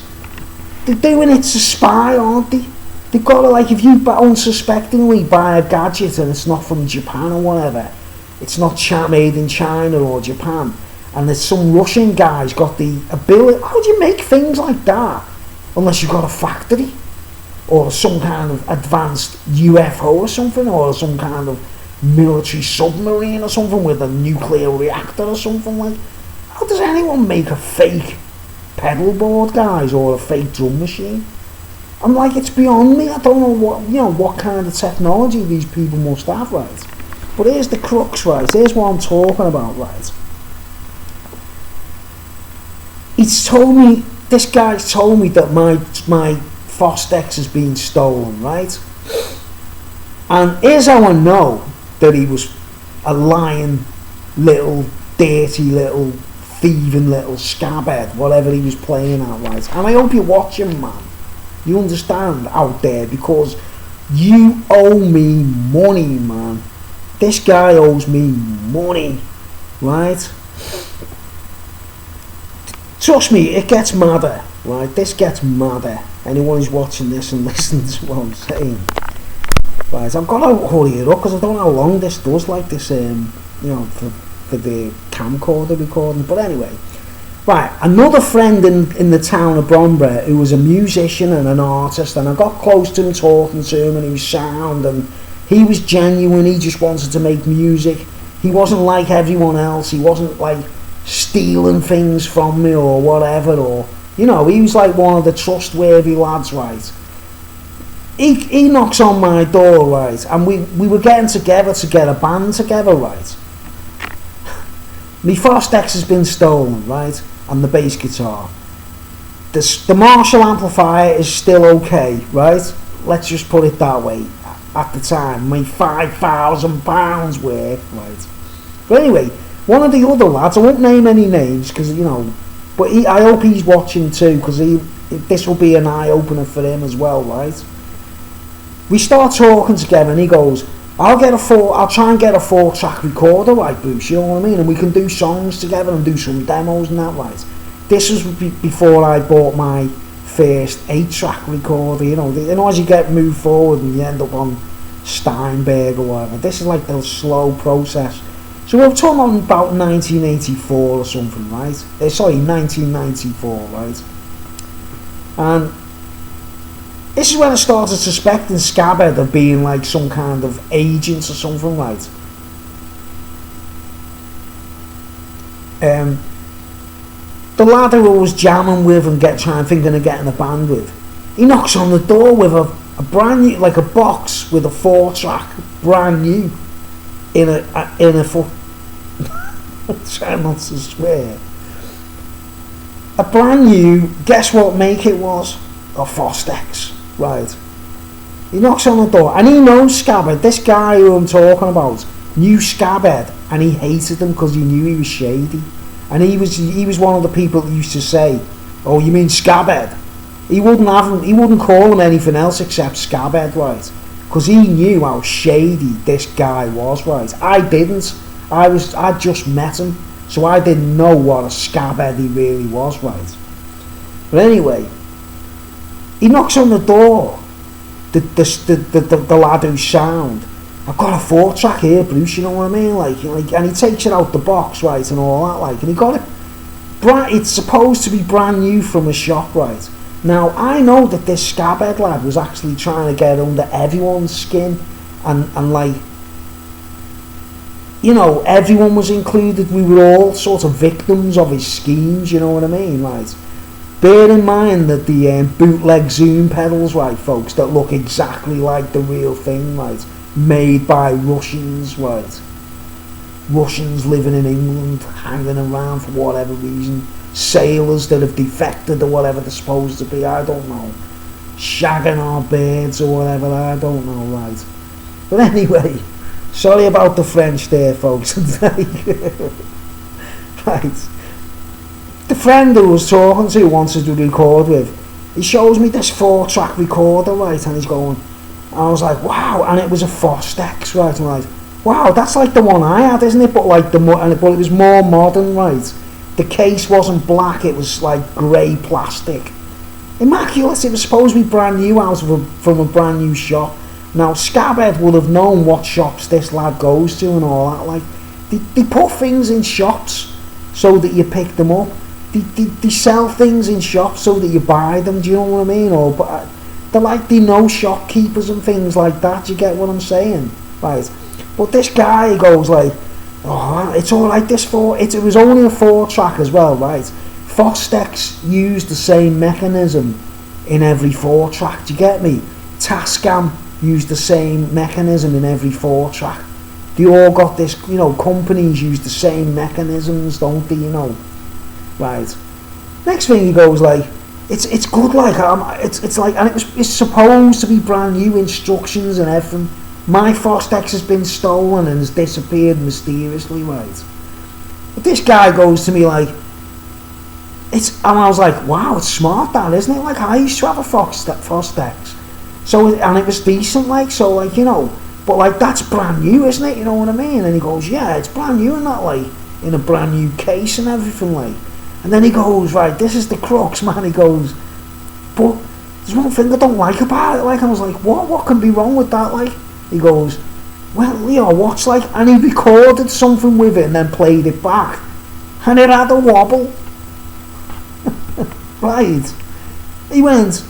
They're doing it to spy, aren't they? They've got to, like, if you unsuspectingly buy a gadget and it's not from Japan or whatever, it's not made in China or Japan, and there's some Russian guy's got the ability, how do you make things like that? Unless you've got a factory, or some kind of advanced UFO or something, or some kind of military submarine or something with a nuclear reactor or something. Like, how does anyone make a fake pedal board, guys, or a fake drum machine? I'm like, it's beyond me. I don't know what kind of technology these people must have, right? But here's the crux, right? Here's what I'm talking about, right? This guy's told me that my Fostex has been stolen, right? And here's how I know that he was a lying little, dirty little, thieving little scabhead, whatever he was playing at, right? And I hope you're watching, man. You understand, out there, because you owe me money, man. This guy owes me money, right? Trust me, it gets madder, right? This gets madder. Anyone who's watching this and listening to what I'm saying, right? I've got to hurry it up because I don't know how long this does, like this, for the camcorder recording. But anyway, right, another friend in the town of Bromberg who was a musician and an artist, and I got close to him, talking to him, and he was sound, and he was genuine. He just wanted to make music. He wasn't like everyone else. He wasn't like stealing things from me or whatever, or, you know, he was like one of the trustworthy lads, right? He knocks on my door, right, and we were getting together to get a band together, right? My Fostex has been stolen, right, and the bass guitar. The Marshall amplifier is still okay, right? Let's just put it that way. At the time, my £5,000 worth, right? But anyway, one of the other lads, I won't name any names because, you know, but I hope he's watching too, because this will be an eye opener for him as well, right? We start talking together, and he goes, I'll try and get a 4-track recorder, right, Bruce, you know what I mean? And we can do songs together and do some demos and that, right? This was before I bought my first 8-track recorder, you know, as you get moved forward and you end up on Steinberg or whatever. This is like the slow process. So we're talking about 1984 or something, right? Sorry, 1994, right? And this is when I started suspecting Scabhead of being like some kind of agent or something, right? The lad who I was jamming with and thinking of getting a band with, he knocks on the door with a brand new, like a box with a 4-track, brand new, in a foot. Try not to swear. A brand new, guess what make it was? A Fostex, right? He knocks on the door, and he knows Scabhead. This guy who I'm talking about knew Scabhead, and he hated him because he knew he was shady. And he was one of the people that used to say, "Oh, you mean Scabhead?" He wouldn't have him. He wouldn't call him anything else except Scabhead, right? Because he knew how shady this guy was, right? I didn't. I just met him, so I didn't know what a Scabhead he really was, right? But anyway, he knocks on the door, the lad who's sound, I've got a 4-track here, Bruce, you know what I mean? Like, and he takes it out the box, right, and all that, like, and he got it. It's supposed to be brand new from a shop, right? Now, I know that this Scabhead lad was actually trying to get under everyone's skin, and like, you know, everyone was included. We were all sort of victims of his schemes, you know what I mean, right? Bear in mind that the bootleg Zoom pedals, right, folks, that look exactly like the real thing, right, made by Russians, right? Russians living in England, hanging around for whatever reason, sailors that have defected or whatever they're supposed to be, I don't know, shagging our birds or whatever, I don't know, right? But anyway, sorry about the French there, folks. Right. The friend who was talking to, wanted to record with, he shows me this 4-track recorder, right, and he's going, I was like, wow, and it was a Fostex, right, and I'm like, wow, that's like the one I had, isn't it? But like but it was more modern, right? The case wasn't black; it was like grey plastic, immaculate. It was supposed to be brand new from a brand new shop. Now Scabhead would have known what shops this lad goes to and all that. Like they put things in shops so that you pick them up. They sell things in shops so that you buy them. Do you know what I mean? Or but they know shopkeepers and things like that. Do you get what I'm saying? Right. But this guy goes like, oh, it's alright, it was only a 4-track as well, right? Fostex used the same mechanism in every 4-track, do you get me? Tascam used the same mechanism in every 4-track. They all got this, you know, companies use the same mechanisms, don't they, you know? Right. Next thing he goes like, it's good, like, it's like, and it's supposed to be brand new, instructions and everything. My Fostex has been stolen and has disappeared mysteriously, right? But this guy goes to me like, and I was like, wow, it's smart that, isn't it? Like, I used to have a Fostex. So, and it was decent, like, so, like, you know, but, like, that's brand new, isn't it? You know what I mean? And he goes, yeah, it's brand new and that, like, in a brand new case and everything, like. And then he goes, right, this is the crux, man. He goes, but there's one thing I don't like about it, like. I was like, what can be wrong with that, like? He goes, well, Leo, what's like, and he recorded something with it and then played it back, and it had a wobble. Right. He went,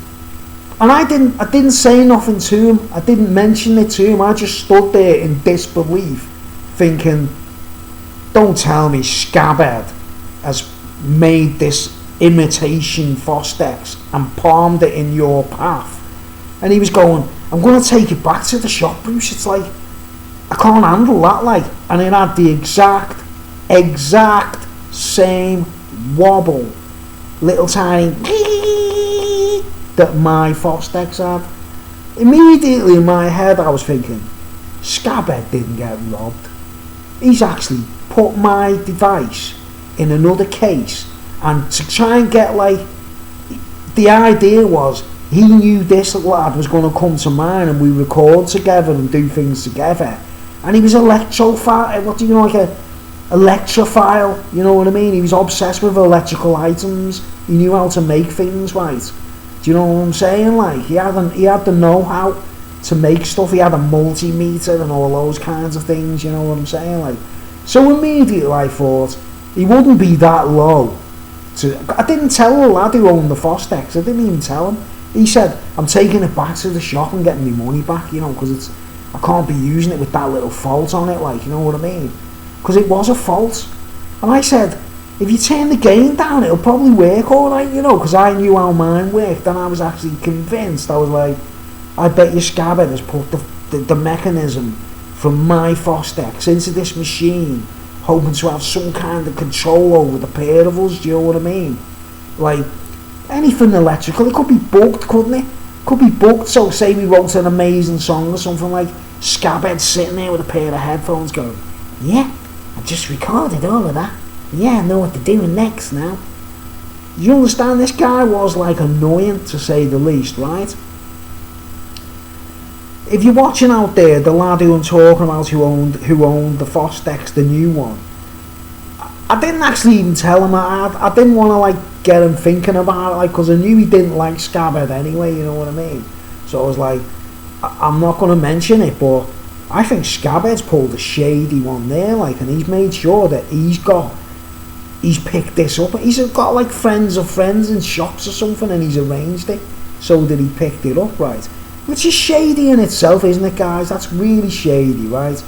and I didn't say nothing to him. I didn't mention it to him. I just stood there in disbelief, thinking, don't tell me Scabhead has made this imitation Fostex and palmed it in your path. And he was going, I'm going to take it back to the shop, Bruce. It's like, I can't handle that, like. And it had the exact same wobble, little tiny that my Fostex had. Immediately in my head I was thinking, Scabhead didn't get robbed. He's actually put my device in another case, and to try and get, like, the idea was, he knew this lad was going to come to mine and we record together and do things together. And he was electrophile, like a electrophile, you know what I mean? He was obsessed with electrical items. He knew how to make things, right? Do you know what I'm saying? Like, he had the know-how to make stuff. He had a multimeter and all those kinds of things, you know what I'm saying? Like, so immediately I thought, he wouldn't be that low. I didn't tell the lad who owned the Fostex, I didn't even tell him. He said, I'm taking it back to the shop and getting my money back, you know, because I can't be using it with that little fault on it, like, you know what I mean? Because it was a fault. And I said, if you turn the gain down, it'll probably work alright, you know, because I knew how mine worked, and I was actually convinced. I was like, I bet your Scabhead has put the mechanism from my Fostex into this machine, hoping to have some kind of control over the pair of us, do you know what I mean? Like, anything electrical, it could be bugged, couldn't it? Could be bugged, so say we wrote an amazing song or something, like Scabhead sitting there with a pair of headphones going, yeah, I just recorded all of that. Yeah, I know what they're doing next now. You understand? This guy was, like, annoying, to say the least, right? If you're watching out there, the lad who I'm talking about who owned the Fostex, the new one, I didn't actually even tell him I didn't want to, like, get him thinking about it, like, because I knew he didn't like Scabhead anyway, you know what I mean? So I was like, I'm not going to mention it, but I think Scabheads pulled a shady one there, like, and he's made sure that he's picked this up. He's got like friends of friends in shops or something, and he's arranged it so that he picked it up, right? Which is shady in itself, isn't it, guys? That's really shady, right?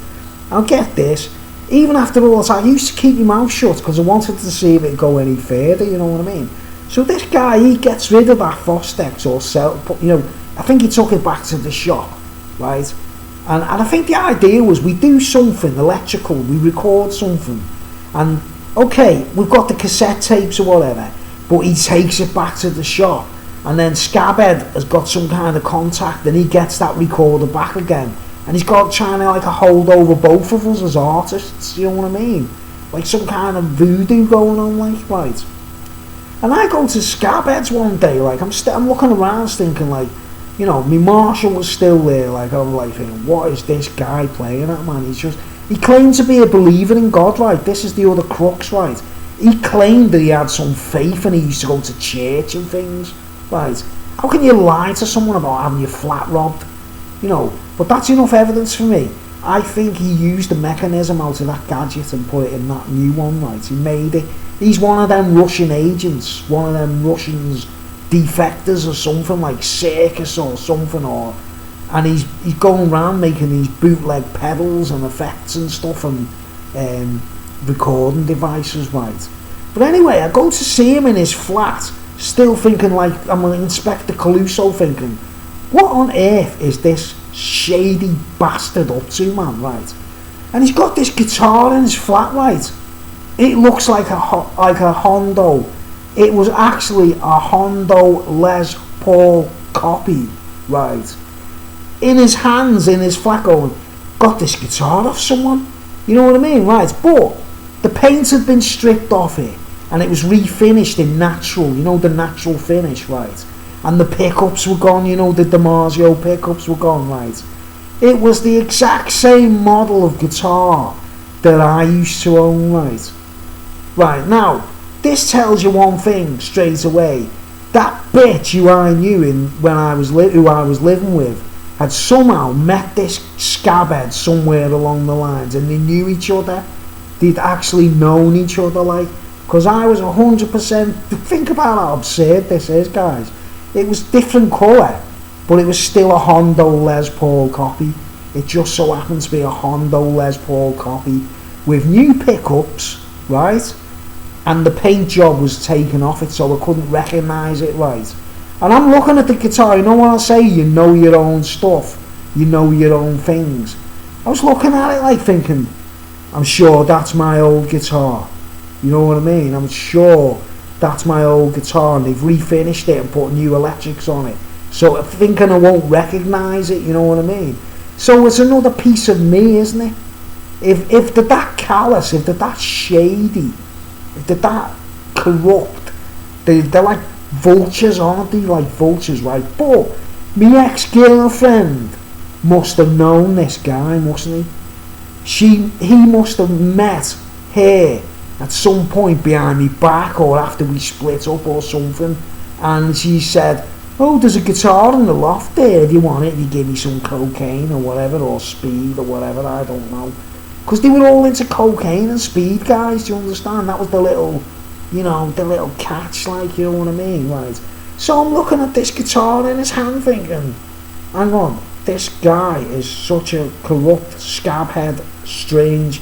I'll get this. Even after all this, I used to keep my mouth shut because I wanted to see if it go any further, you know what I mean? So this guy, he gets rid of that Fostex or sell, you know, I think he took it back to the shop, right? And I think the idea was we do something electrical, we record something, and okay, we've got the cassette tapes or whatever, but he takes it back to the shop, and then Scabhead has got some kind of contact and he gets that recorder back again, and he's got trying to like a hold over both of us as artists, you know what I mean? Like some kind of voodoo going on, like, right? And I go to Scabheads one day, like I'm looking around thinking, like, you know, me Marshall was still there, like I'm like thinking, what is this guy playing at, man? He claimed to be a believer in God, right? This is the other crux, right? He claimed that he had some faith and he used to go to church and things, right? How can you lie to someone about having your flat robbed? You know, but that's enough evidence for me. I think he used the mechanism out of that gadget and put it in that new one, right? He made it. He's one of them Russian agents, one of them Russians defectors or something, like circus or something, and he's going around making these bootleg pedals and effects and stuff and recording devices, right? But anyway, I go to see him in his flat, still thinking like I'm an Inspector Caluso, thinking, what on earth is this shady bastard up to, man, right? And he's got this guitar in his flat, right? It looks like a Hondo. It was actually a Hondo Les Paul copy, right? In his hands, in his flat, going, got this guitar off someone, you know what I mean, right? But the paint had been stripped off it, and it was refinished in natural, you know, the natural finish, right? And the pickups were gone, you know, the DiMarzio pickups were gone, right? It was the exact same model of guitar that I used to own, right? Right, now, this tells you one thing straight away. That bitch who I knew who I was living with had somehow met this Scabhead somewhere along the lines, and they knew each other. They'd actually known each other, like, because I was 100%. Think about how absurd this is, guys. It was different colour, but it was still a Hondo Les Paul copy. It just so happened to be a Hondo Les Paul copy with new pickups, right? And the paint job was taken off it, so I couldn't recognise it, right? And I'm looking at the guitar, you know what I say? You know your own stuff, you know your own things. I was looking at it like thinking, I'm sure that's my old guitar. You know what I mean? I'm sure that's my old guitar, and they've refinished it and put new electrics on it. So I'm thinking I won't recognise it, you know what I mean? So it's another piece of me, isn't it? If they're that callous, if they're that shady, if they're that corrupt, they're like vultures, aren't they? Like vultures, right? But my ex-girlfriend must have known this guy, mustn't he? He must have met her at some point behind me back or after we split up or something, and she said, oh, there's a guitar in the loft there, if you want it, you give me some cocaine or whatever, or speed or whatever, I don't know. Because they were all into cocaine and speed, guys, do you understand? That was the little, you know, the little catch, like, you know what I mean, right? So I'm looking at this guitar in his hand thinking, hang on, this guy is such a corrupt, scabhead, strange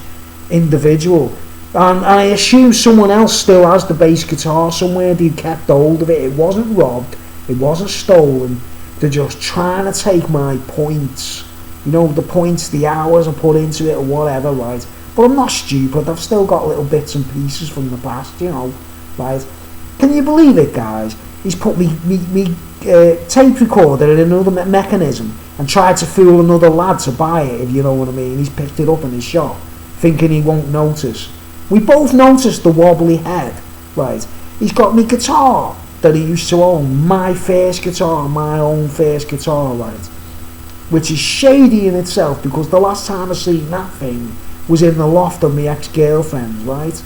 individual. And I assume someone else still has the bass guitar somewhere, they kept hold of it. It wasn't robbed, it wasn't stolen. They're just trying to take my points, you know, the points, the hours I put into it or whatever, right? But I'm not stupid, I've still got little bits and pieces from the past, you know, right? Can you believe it, guys? He's put me tape recorder in another mechanism and tried to fool another lad to buy it, if you know what I mean. He's picked it up in his shop, thinking he won't notice. We both noticed the wobbly head, right? He's got me guitar that he used to own, my first guitar, my own first guitar, right? Which is shady in itself, because the last time I seen that thing was in the loft of my ex-girlfriend's, right?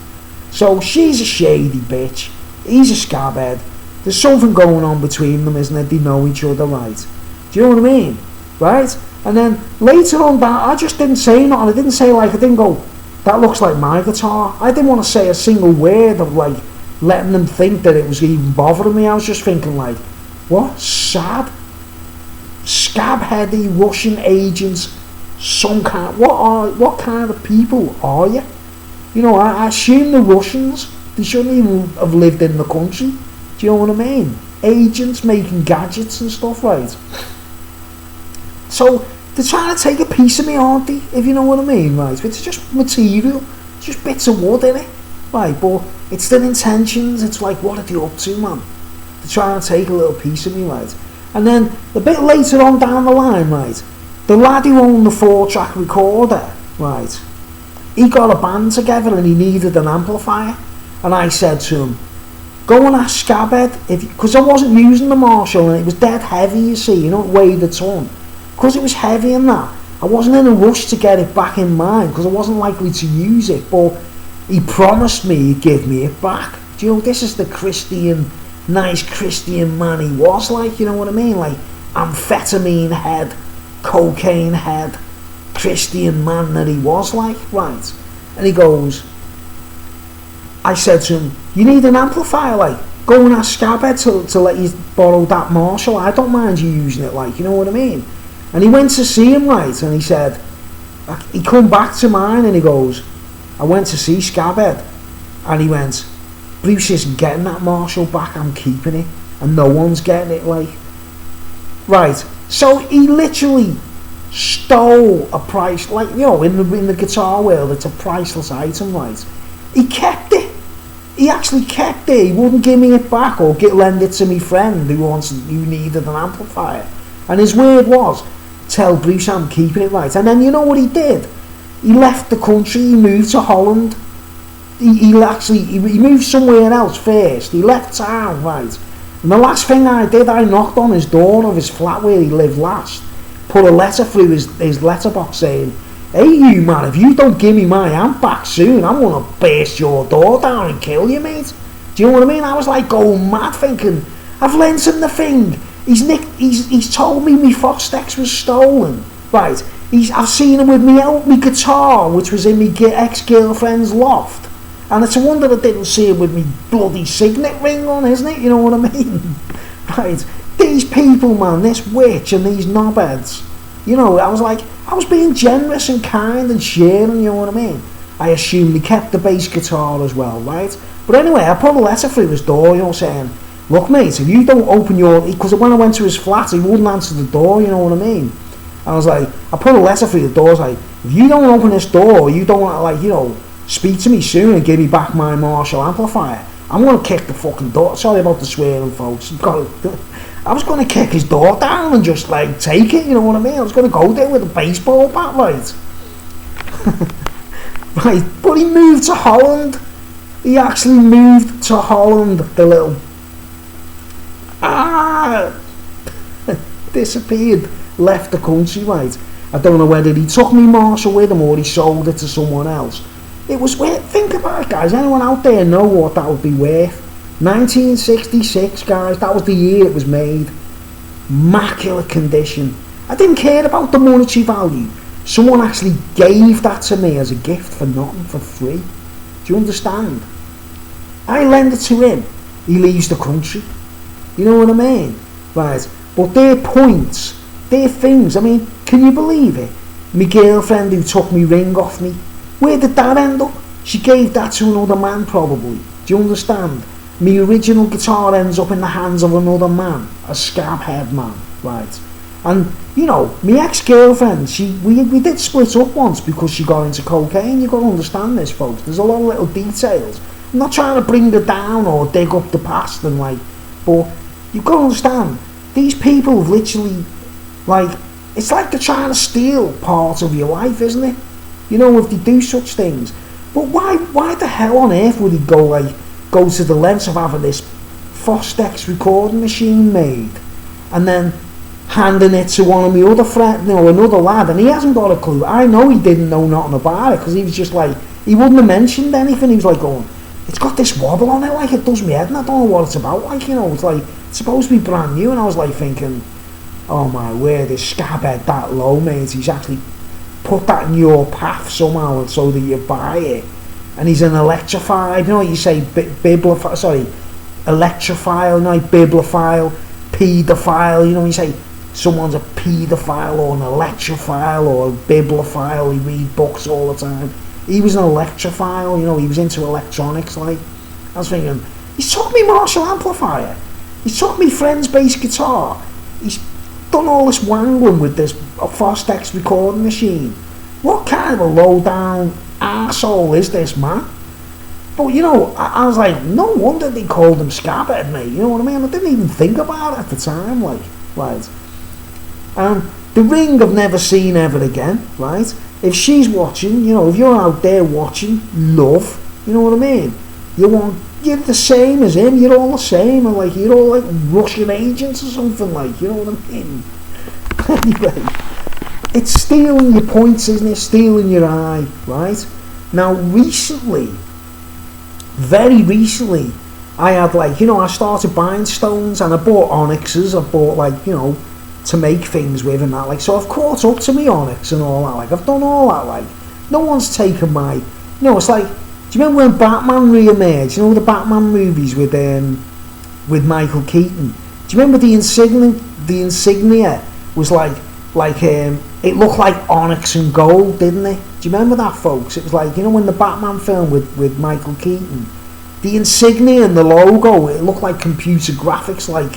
So she's a shady bitch, he's a scabhead, there's something going on between them, isn't it? They know each other, right? Do you know what I mean? right? And then later on that, I just didn't say nothing. I didn't say, like, I didn't go, that looks like my guitar. I didn't want to say a single word of, like, letting them think that it was even bothering me. I was just thinking, like, what? Sad? Scabheady Russian agents, some kind. What kind of people are you? You know, I assume the Russians, they shouldn't even have lived in the country. Do you know what I mean? Agents making gadgets and stuff, right? So they're trying to take a piece of me, aren't they? If you know what I mean, right? It's just material, just bits of wood in it, right? But it's their intentions. It's like, what are they up to, man? They're trying to take a little piece of me, right? And then a bit later on down the line, right, the lad who owned the 4-track recorder, right, he got a band together and he needed an amplifier. And I said to him, go and ask Scabhead, because I wasn't using the Marshall and it was dead heavy, you see, you know, it weighed a ton. Because it was heavy and that, I wasn't in a rush to get it back in mine because I wasn't likely to use it, but he promised me he'd give me it back. Do you know, this is the nice Christian man he was, like, you know what I mean? Like, amphetamine head, cocaine head, Christian man that he was, like, right? And he goes, I said to him, you need an amplifier, like, go and ask Scabhead to let you borrow that Marshall. I don't mind you using it, like, you know what I mean? And he went to see him, right, and he said, he come back to mine and he goes, I went to see Scabhead, and he went, Bruce isn't getting that Marshall back, I'm keeping it, and no one's getting it, like, right. So he literally stole a price, like, you know, in the guitar world, it's a priceless item, right? He kept it. He actually kept it. He wouldn't give me it back or lend it to my friend who needed an amplifier. And his word was, tell Bruce I'm keeping it, right? And then you know what he did? He left the country. He moved to Holland. He moved somewhere else first. He left town, right? And the last thing I did, I knocked on his door of his flat where he lived last, put a letter through his letterbox saying, hey you man, if you don't give me my amp back soon, I'm going to burst your door down and kill you, mate. Do you know what I mean? I was like going mad thinking, I've lent him the thing. He's told me my Fostex was stolen. Right, I've seen him with me guitar, which was in my ex-girlfriend's loft. And it's a wonder I didn't see him with me bloody signet ring on, isn't it? You know what I mean? Right, these people, man, this witch and these knobheads. You know, I was being generous and kind and sharing, you know what I mean? I assumed he kept the bass guitar as well, right? But anyway, I put a letter through his door, you know, saying, look mate, if you don't open because when I went to his flat, he wouldn't answer the door, you know what I mean? I was like, I put a letter through the door, I was like, if you don't open this door, you don't, like, you know, speak to me soon and give me back my Marshall amplifier, I'm going to kick the fucking door. Sorry about the swearing, folks. I was going to kick his door down and just, like, take it, you know what I mean? I was going to go there with a baseball bat, right? Right, but he moved to Holland. He actually moved to Holland, the little... disappeared, left the country, right? I don't know whether he took me Marshall with him or he sold it to someone else. It was worth, think about it, guys. Anyone out there know what that would be worth? 1966, guys, that was the year it was made. Immaculate condition. I didn't care about the monetary value. Someone actually gave that to me as a gift for nothing, for free. Do you understand? I lend it to him. He leaves the country. You know what I mean? Right. But their points, their things, I mean, can you believe it? My girlfriend who took me ring off me, where did that end up? She gave that to another man probably. Do you understand? My original guitar ends up in the hands of another man, a scabhead man, right? And, you know, my ex-girlfriend, we did split up once because she got into cocaine. You've got to understand this, folks. There's a lot of little details. I'm not trying to bring her down or dig up the past and, like, but you've got to understand, these people have literally, like, it's like they're trying to steal part of your life, isn't it? You know, if they do such things. But why the hell on earth would he go to the lengths of having this Fostex recording machine made and then handing it to one of my other friends, you know, another lad, and he hasn't got a clue. I know he didn't know nothing about it because he was just like, he wouldn't have mentioned anything. He was like going, it's got this wobble on it, like it does me head and I don't know what it's about, like, you know, it's like, it's supposed to be brand new. And I was like thinking, Oh my word, is Scabhead that low, mate? He's actually put that in your path somehow so that you buy it. And he's an electrified, you know what you say, bibliophile, sorry, electrophile, you know, like bibliophile, paedophile, you know, you say someone's a paedophile or an electrophile or a bibliophile, he read books all the time. He was an electrophile, you know, he was into electronics, like. I was thinking, he's taught me Marshall amplifier, he's taught me Friends bass guitar, he's done all this wangling with this Fostex recording machine. What kind of a low down arsehole is this, man? But you know, I was like, no wonder they called him Scabhead, mate, you know what I mean? I didn't even think about it at the time, like, right. And the Ring I've never seen ever again, right? If she's watching, you know, if you're out there watching, love, you know what I mean? You're the same as him, you're all the same, and like, you're all like Russian agents or something, like, you know what I mean? Anyway, it's stealing your points, isn't it? Stealing your eye, right? Now, very recently, I had like, you know, I started buying stones and I bought onyxes, I bought like, you know, to make things with and that, like, so I've caught up to me onyx and all that, like, I've done all that, like, no one's taken my, you know, it's like, do you remember when Batman re-emerged, you know, the Batman movies with Michael Keaton, do you remember the insignia was like, it looked like onyx and gold, didn't it? Do you remember that, folks? It was like, you know, when the Batman film with Michael Keaton, the insignia and the logo, it looked like computer graphics, like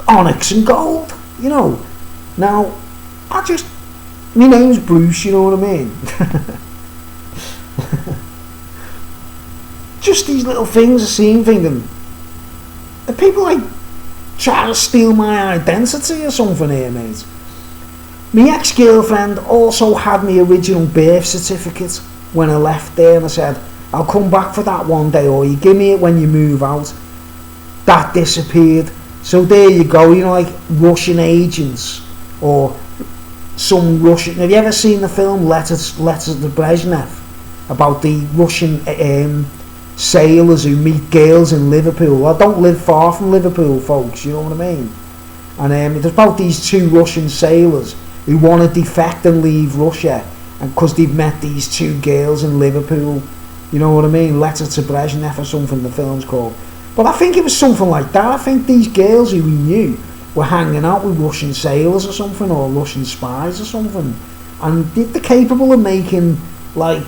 onyx and gold, you know. Now, my name's Bruce, you know what I mean? Just these little things I see thinking, are people like trying to steal my identity or something here, mate? My ex-girlfriend also had my original birth certificate when I left there, and I said, I'll come back for that one day, or you give me it when you move out. That disappeared. So there you go, you know, like Russian agents, or some Russian. Have you ever seen the film Letters to Brezhnev, about the Russian sailors who meet girls in Liverpool? I don't live far from Liverpool, folks, you know what I mean? And it's about these two Russian sailors who want to defect and leave Russia, and because they've met these two girls in Liverpool, you know what I mean? Letter to Brezhnev or something the film's called. But I think it was something like that. I think these girls who we knew were hanging out with Russian sailors or something, or Russian spies or something, and they're capable of making like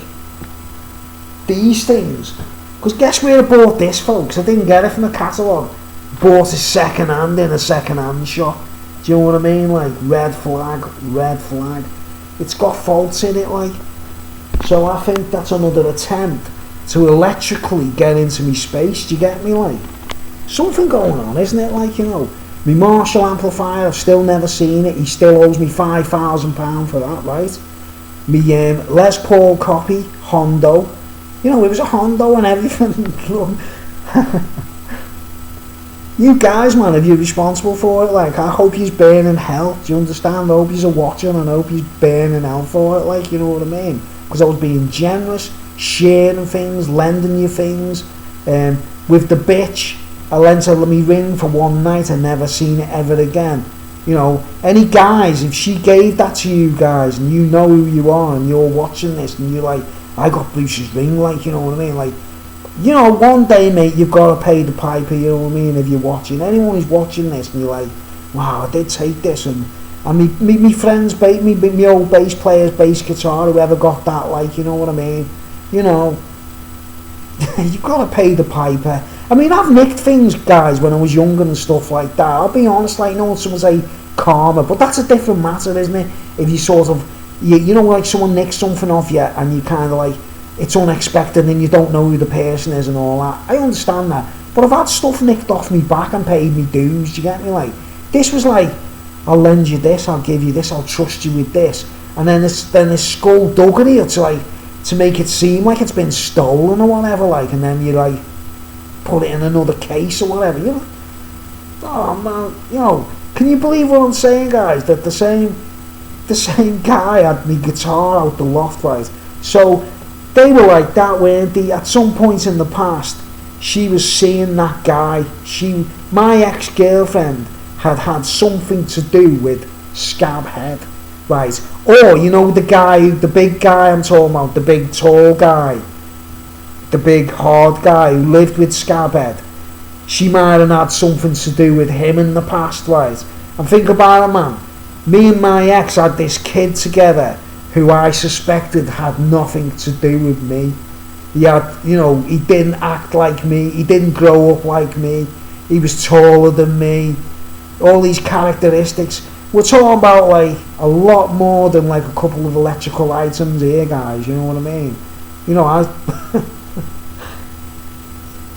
these things. Because guess where I bought this, folks? I didn't get it from the catalogue. Bought it second hand in a second hand shop. Do you know what I mean? Like red flag. It's got faults in it, like. So I think that's another attempt to electrically get into me space. Do you get me? Like, something going on, isn't it? Like, you know, my Marshall amplifier, I've still never seen it. He still owes me £5,000 for that, right? Me Les Paul copy, Hondo. You know, it was a Hondo and everything. You guys, man, if you're responsible for it, like, I hope he's burning in hell. Do you understand? I hope he's watching, and I hope he's burning in hell for it, like, you know what I mean? Because I was being generous, sharing things, lending you things. With the bitch, I lent her me ring for one night and never seen it ever again. You know, any guys, if she gave that to you guys and you know who you are and you're watching this and you're like, I got Bruce's ring, like, you know what I mean? Like, you know, one day, mate, you've got to pay the piper, you know what I mean, if you're watching. Anyone who's watching this and you're like, wow, I did take this, and me friends, me old bass player's bass guitar, whoever got that, like, you know what I mean? You know, you've got to pay the piper. I mean, I've nicked things, guys, when I was younger and stuff like that. I'll be honest, like, no one someone say karma, but that's a different matter, isn't it? If you sort of, you know, like someone nicks something off you and you kind of like, it's unexpected and you don't know who the person is and all that. I understand that. But I've had stuff nicked off me back and paid me dues, do you get me? Like, this was like, I'll lend you this, I'll give you this, I'll trust you with this. And then this skullduggery to make it seem like it's been stolen or whatever, like, and then you like put it in another case or whatever, you know. Oh man, you know, can you believe what I'm saying, guys? That the same guy had me guitar out the loft, right? So they were like that, weren't they? At some point in the past, she was seeing that guy. My ex-girlfriend had something to do with Scabhead, right? Or, you know, the big guy I'm talking about, the big tall guy, the big hard guy who lived with Scabhead. She might have had something to do with him in the past, right? And think about it, man. Me and my ex had this kid together who I suspected had nothing to do with me. He had, you know, he didn't act like me, he didn't grow up like me, he was taller than me, all these characteristics. We're talking about like a lot more than like a couple of electrical items here, guys, you know what I mean? You know,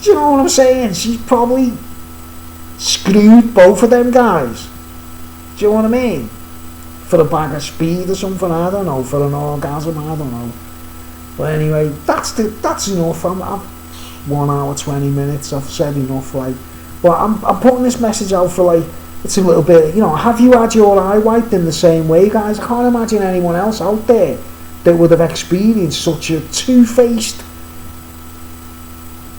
do you know what I'm saying? She's probably screwed both of them guys. Do you know what I mean? For a bag of speed or something, I don't know, for an orgasm, I don't know. But anyway, that's enough. I'm 1 hour 20 minutes. I've said enough. Like, but I'm putting this message out for like, it's a little bit. You know, have you had your eye wiped in the same way, guys? I can't imagine anyone else out there that would have experienced such a two-faced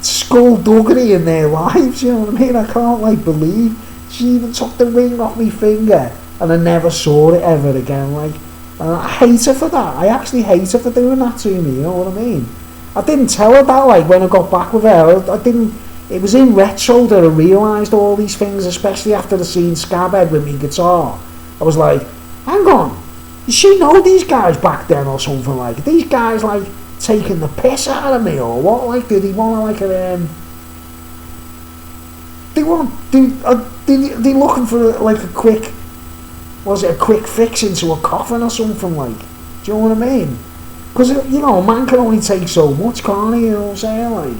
skullduggery in their lives. You know what I mean? I can't like believe she even took the ring off my finger, and I never saw it ever again. Like. And I hate her for that. I actually hate her for doing that to me, you know what I mean? I didn't tell her that, like, when I got back with her. I didn't... It was in retro that I realised all these things, especially after the scene Scabhead with me guitar. I was like, hang on, did she know these guys back then or something like? Are these guys, like, taking the piss out of me or what? Like, did he want to, like, they looking for, like, a quick... Was it a quick fix into a coffin or something like? Do you know what I mean? Because, you know, a man can only take so much, can't he? You know what I'm saying? Like,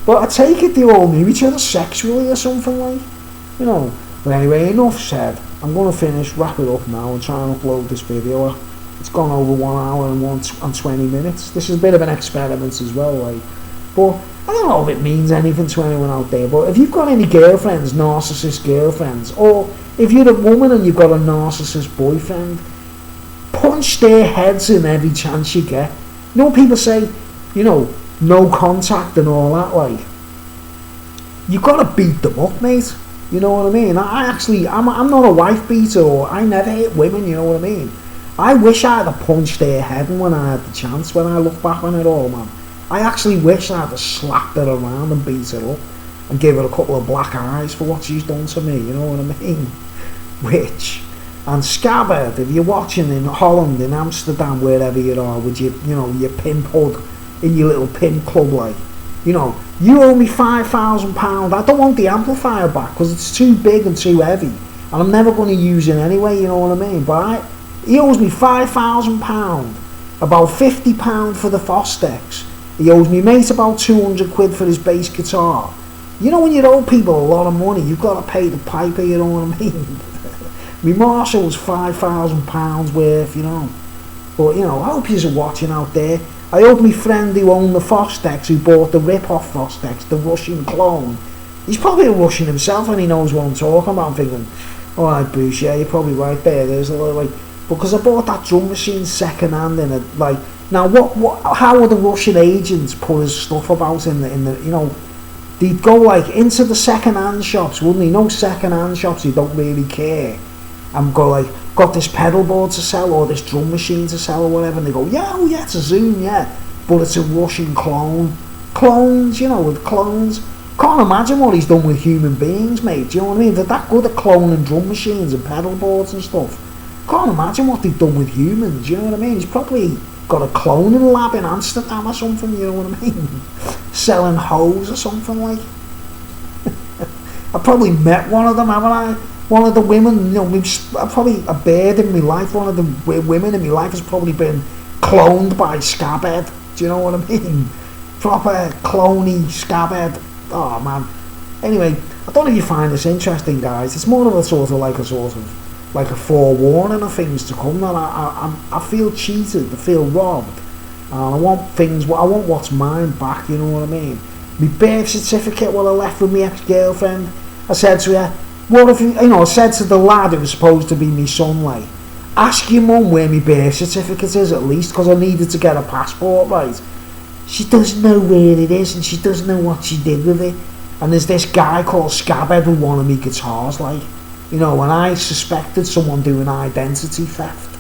but I take it they all knew each other sexually or something like. You know. But anyway, enough said. I'm going to finish, wrap it up now and try and upload this video. It's gone over 1 hour and 20 minutes. This is a bit of an experiment as well, like. But I don't know if it means anything to anyone out there, but if you've got any girlfriends, narcissist girlfriends, or if you're a woman and you've got a narcissist boyfriend, punch their heads in every chance you get. You know, people say, you know, no contact and all that, like, you've got to beat them up, mate. You know what I mean? I'm not a wife beater, or I never hit women, you know what I mean? I wish I had punched their head when I had the chance, when I look back on it all, man. I actually wish I had slapped her around and beat her up and give her a couple of black eyes for what she's done to me, you know what I mean? And Scabhead, if you're watching in Holland, in Amsterdam, wherever you are, with your pimp hood, in your little pimp club, like, you know, you owe me £5,000. I don't want the amplifier back because it's too big and too heavy, and I'm never going to use it anyway, you know what I mean? But he owes me £5,000, about £50 for the Fostex. He owes me mate about 200 quid for his bass guitar. You know, when you owe people a lot of money, you've got to pay the piper, you know what I mean? Me Marshall was £5,000 worth, you know. But, you know, I hope you're watching out there. I hope my friend who owned the Fostex, who bought the rip-off Fostex, the Russian clone, he's probably a Russian himself and he knows what I'm talking about. I'm thinking, alright, Bruce, yeah, you're probably right there. There's a lot, like, because I bought that drum machine second hand in it, like, now how would the Russian agents put his stuff about in the you know, they'd go like into the second hand shops, wouldn't they? No second hand shops, they don't really care, and go like, got this pedal board to sell or this drum machine to sell or whatever, and they go, yeah, oh yeah, it's a Zoom, yeah, but it's a Russian clone. Clones, you know, with clones. Can't imagine what he's done with human beings, mate. Do you know what I mean? They're that good at cloning drum machines and pedal boards and stuff. Can't imagine what they've done with humans, you know what I mean? He's probably got a cloning lab in Amsterdam or something, you know what I mean? Selling hoes or something like. I probably met one of them, haven't I? One of the women, you know, probably a bird in my life, one of the women in my life has probably been cloned by Scabhead, do you know what I mean? Proper cloney Scabhead. Oh man. Anyway, I don't know if you find this interesting, guys. It's more of a sort of like a forewarning of things to come. That I feel cheated, I feel robbed, and I want what's mine back. You know what I mean? My birth certificate, what I left with my ex-girlfriend. I said to her, "What if you know?" I said to the lad who was supposed to be my son, like, ask your mum where my birth certificate is at least, because I needed to get a passport, right? she doesn't know where it is, and she doesn't know what she did with it. And there's this guy called Scabhead with one of me guitars, like, you know, and I suspected someone doing identity theft.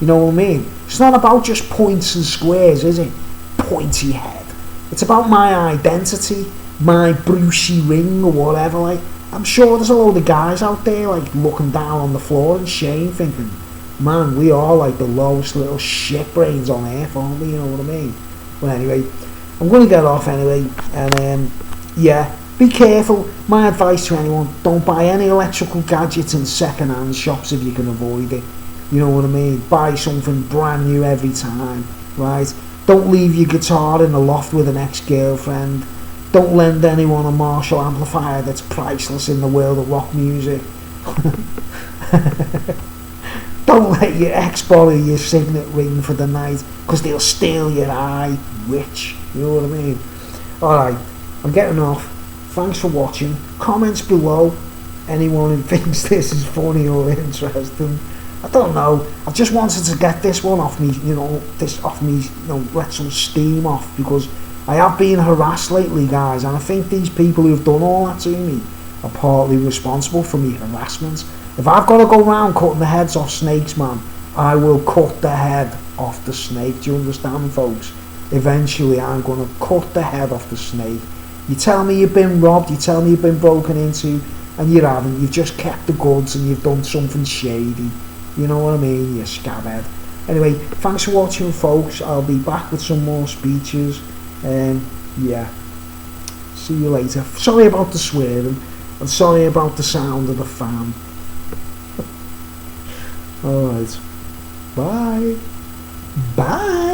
You know what I mean? It's not about just points and squares, is it? Pointy head. It's about my identity, my Brucey ring or whatever. Like, I'm sure there's a load of guys out there like looking down on the floor in shame, thinking, man, we are like the lowest little shit brains on earth, aren't we? You know what I mean? But anyway, I'm going to get off anyway, and yeah, be careful. My advice to anyone: don't buy any electrical gadgets in second-hand shops if you can avoid it. You know what I mean? Buy something brand new every time, right? Don't leave your guitar in the loft with an ex-girlfriend. Don't lend anyone a Marshall amplifier that's priceless in the world of rock music. Don't let your ex borrow your signet ring for the night, because they'll steal your eye, witch. You know what I mean? Alright, I'm getting off. Thanks for watching. Comments below. Anyone who thinks this is funny or interesting. I don't know. I just wanted to get this one off me, you know, let some steam off, because I have been harassed lately, guys, and I think these people who've done all that to me are partly responsible for me harassment. If I've got to go around cutting the heads off snakes, man, I will cut the head off the snake. Do you understand, folks? Eventually, I'm going to cut the head off the snake. You tell me you've been robbed, you tell me you've been broken into, and you haven't. You've just kept the goods and you've done something shady. You know what I mean, you scabhead. Anyway, thanks for watching, folks. I'll be back with some more speeches. Yeah. See you later. Sorry about the swearing. And sorry about the sound of the fan. Alright. Bye. Bye.